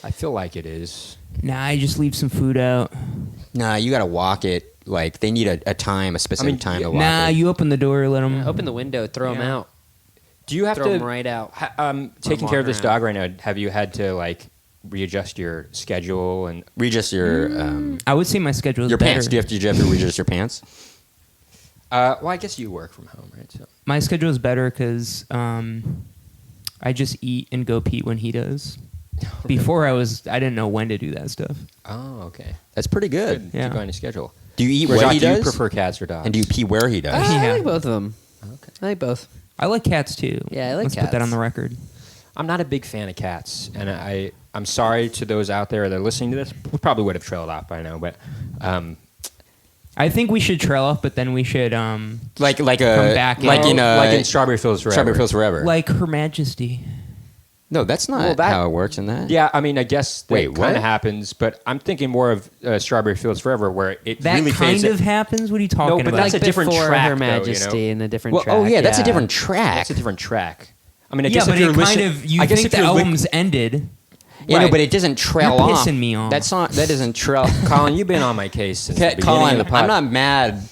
I feel like it is. Nah, I just leave some food out. Nah, you got to walk it. Like they need a time, a specific time to walk Nah, it. you open the door, let them. Open the window, throw him Yeah. out. Do you have Throw to him right out. taking care of this walking dog right now? Have you had to like readjust your schedule and Readjust your I would say my schedule is your better. pants. Do you have to readjust your pants? well, I guess you work from home, right? So My schedule is better because I just eat and go pee when he does. Before I didn't know when to do that stuff. oh, okay. That's pretty good. Yeah. Keep going to schedule. Do you eat Rajat, what he do you does? prefer cats or dogs? And do you pee where he does? I Yeah. like both of them. Okay. I like both. I like cats too. Yeah, I like Let's put that cats. on the record. I'm not a big fan of cats, and I'm sorry to those out there that are listening to this. We probably would have trailed off by now, but I think we should trail off, but then we should like Come back like in. in like in Strawberry Fields Forever. Strawberry Fields Forever. like Her Majesty. No, that's not Well, that- how it works in that. Yeah, I mean, I guess that Wait, kind what? of happens, but I'm thinking more of Strawberry Fields Forever, where it That really kind fades. of happens. What are you talking but about? that's a different before track, Her though, you know? Majesty and a different Well, track. oh yeah, that's a different track. That's a different track. I mean, I yeah, guess but if you're it kind listening, of you I guess think if the you're album's ended. You know, Right. but it doesn't trail You're off. pissing me off. That doesn't trail. Colin, you've been on my case since the beginning Colin, of the pod. I'm not mad.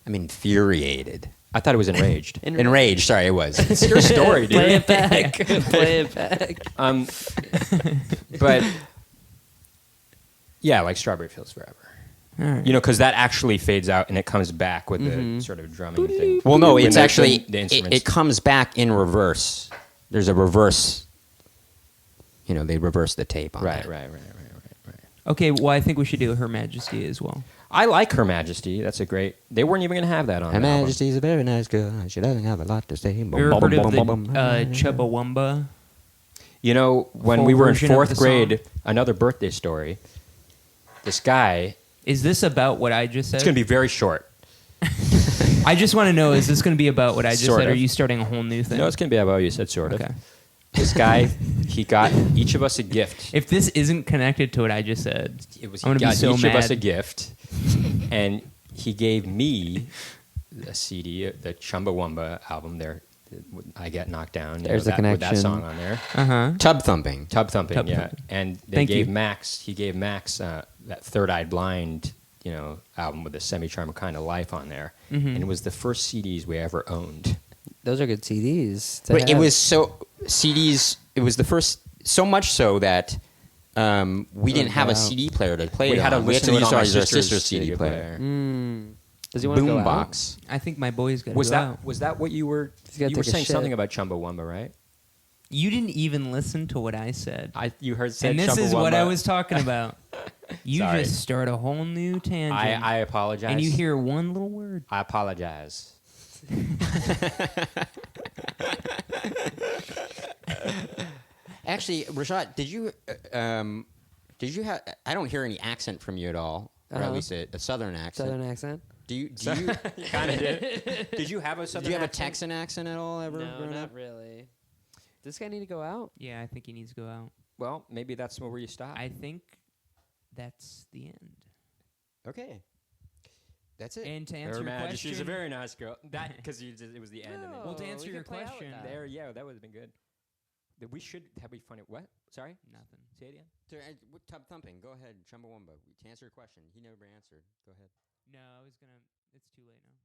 I'm infuriated. I thought it was enraged. Enraged. Sorry, it was. It's your story, dude. Play it back. Play it back. But yeah, like Strawberry Fields Forever. All right. You know, because that actually fades out and it comes back with the sort of drumming thing. Well, no, When it's the- actually the instruments. it comes back in reverse. There's a reverse. You know, they reverse the tape on right, it. right. Okay, well, I think we should do Her Majesty as well. I like Her Majesty. That's a great. They weren't even going to have that on. Her the album. Majesty's a very nice girl. She doesn't have a lot to say. Have you ever heard of the Chubbawamba? You know, when Full we were in version of fourth the grade, song? another birthday story. This guy. Is this about what I just said? It's going to be very short. I just want to know, is this going to be about what I just Sort said, or of. are you starting a whole new thing? No, it's going to be about what you said, sort of. Okay. This guy, he got each of us a gift. If this isn't connected to what I just said, It was I'm he gonna be got so each of us mad. a gift, and he gave me a CD, the Chumbawamba album. There, I Get Knocked Down. There's a with that connection. song on there. uh-huh. Tub thumping. Tub Thumping, Tub yeah. Thumping. And they Thank gave you. Max. He gave Max that Third Eye Blind, album with the Semi-Charmed Kind of Life on there, and it was the first CDs we ever owned. those are good CDs. to But it have. was CDs. It was the first, so much so that we didn't have a CD player to play it on. We had to use our sister's CD player. Does he want to go out? Boombox. I think my boy's got to Was go out. that what you were? gotta You were take a saying shit. something about Chumbawamba, right? You didn't even listen to what I said. You heard said And this is what I Chumbawamba. was talking about. You Sorry. just start a whole new tangent. I apologize. and you hear one little word. I apologize. Actually, Rajat, did you have? I don't hear any accent from you at all, or at least a southern accent. Southern accent? Do you Kind of did. Did you have a did southern you have a accent? Texan accent at all ever? No, growing not up? really. Does this guy need to go out? Yeah, I think he needs to go out. Well, maybe that's where you stop. I think that's the end. Okay, that's it. And to answer your question, she's a very nice girl. That because it was the end of it. well, to answer we your could play out with question, that. There, yeah, that would have been good. We should have we funny. What? Sorry. nothing. Say it again. Tub thumping. Go ahead, Chumbawamba. To answer your question, he never answered. Go ahead. No, I was gonna. It's too late now.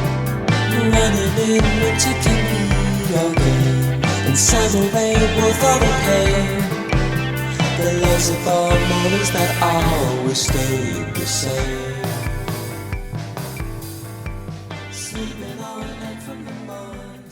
Running in winter can be your game, and summer rain will throw the pain. The loves of our mornings that always stay the same. Sleeping all night from the morning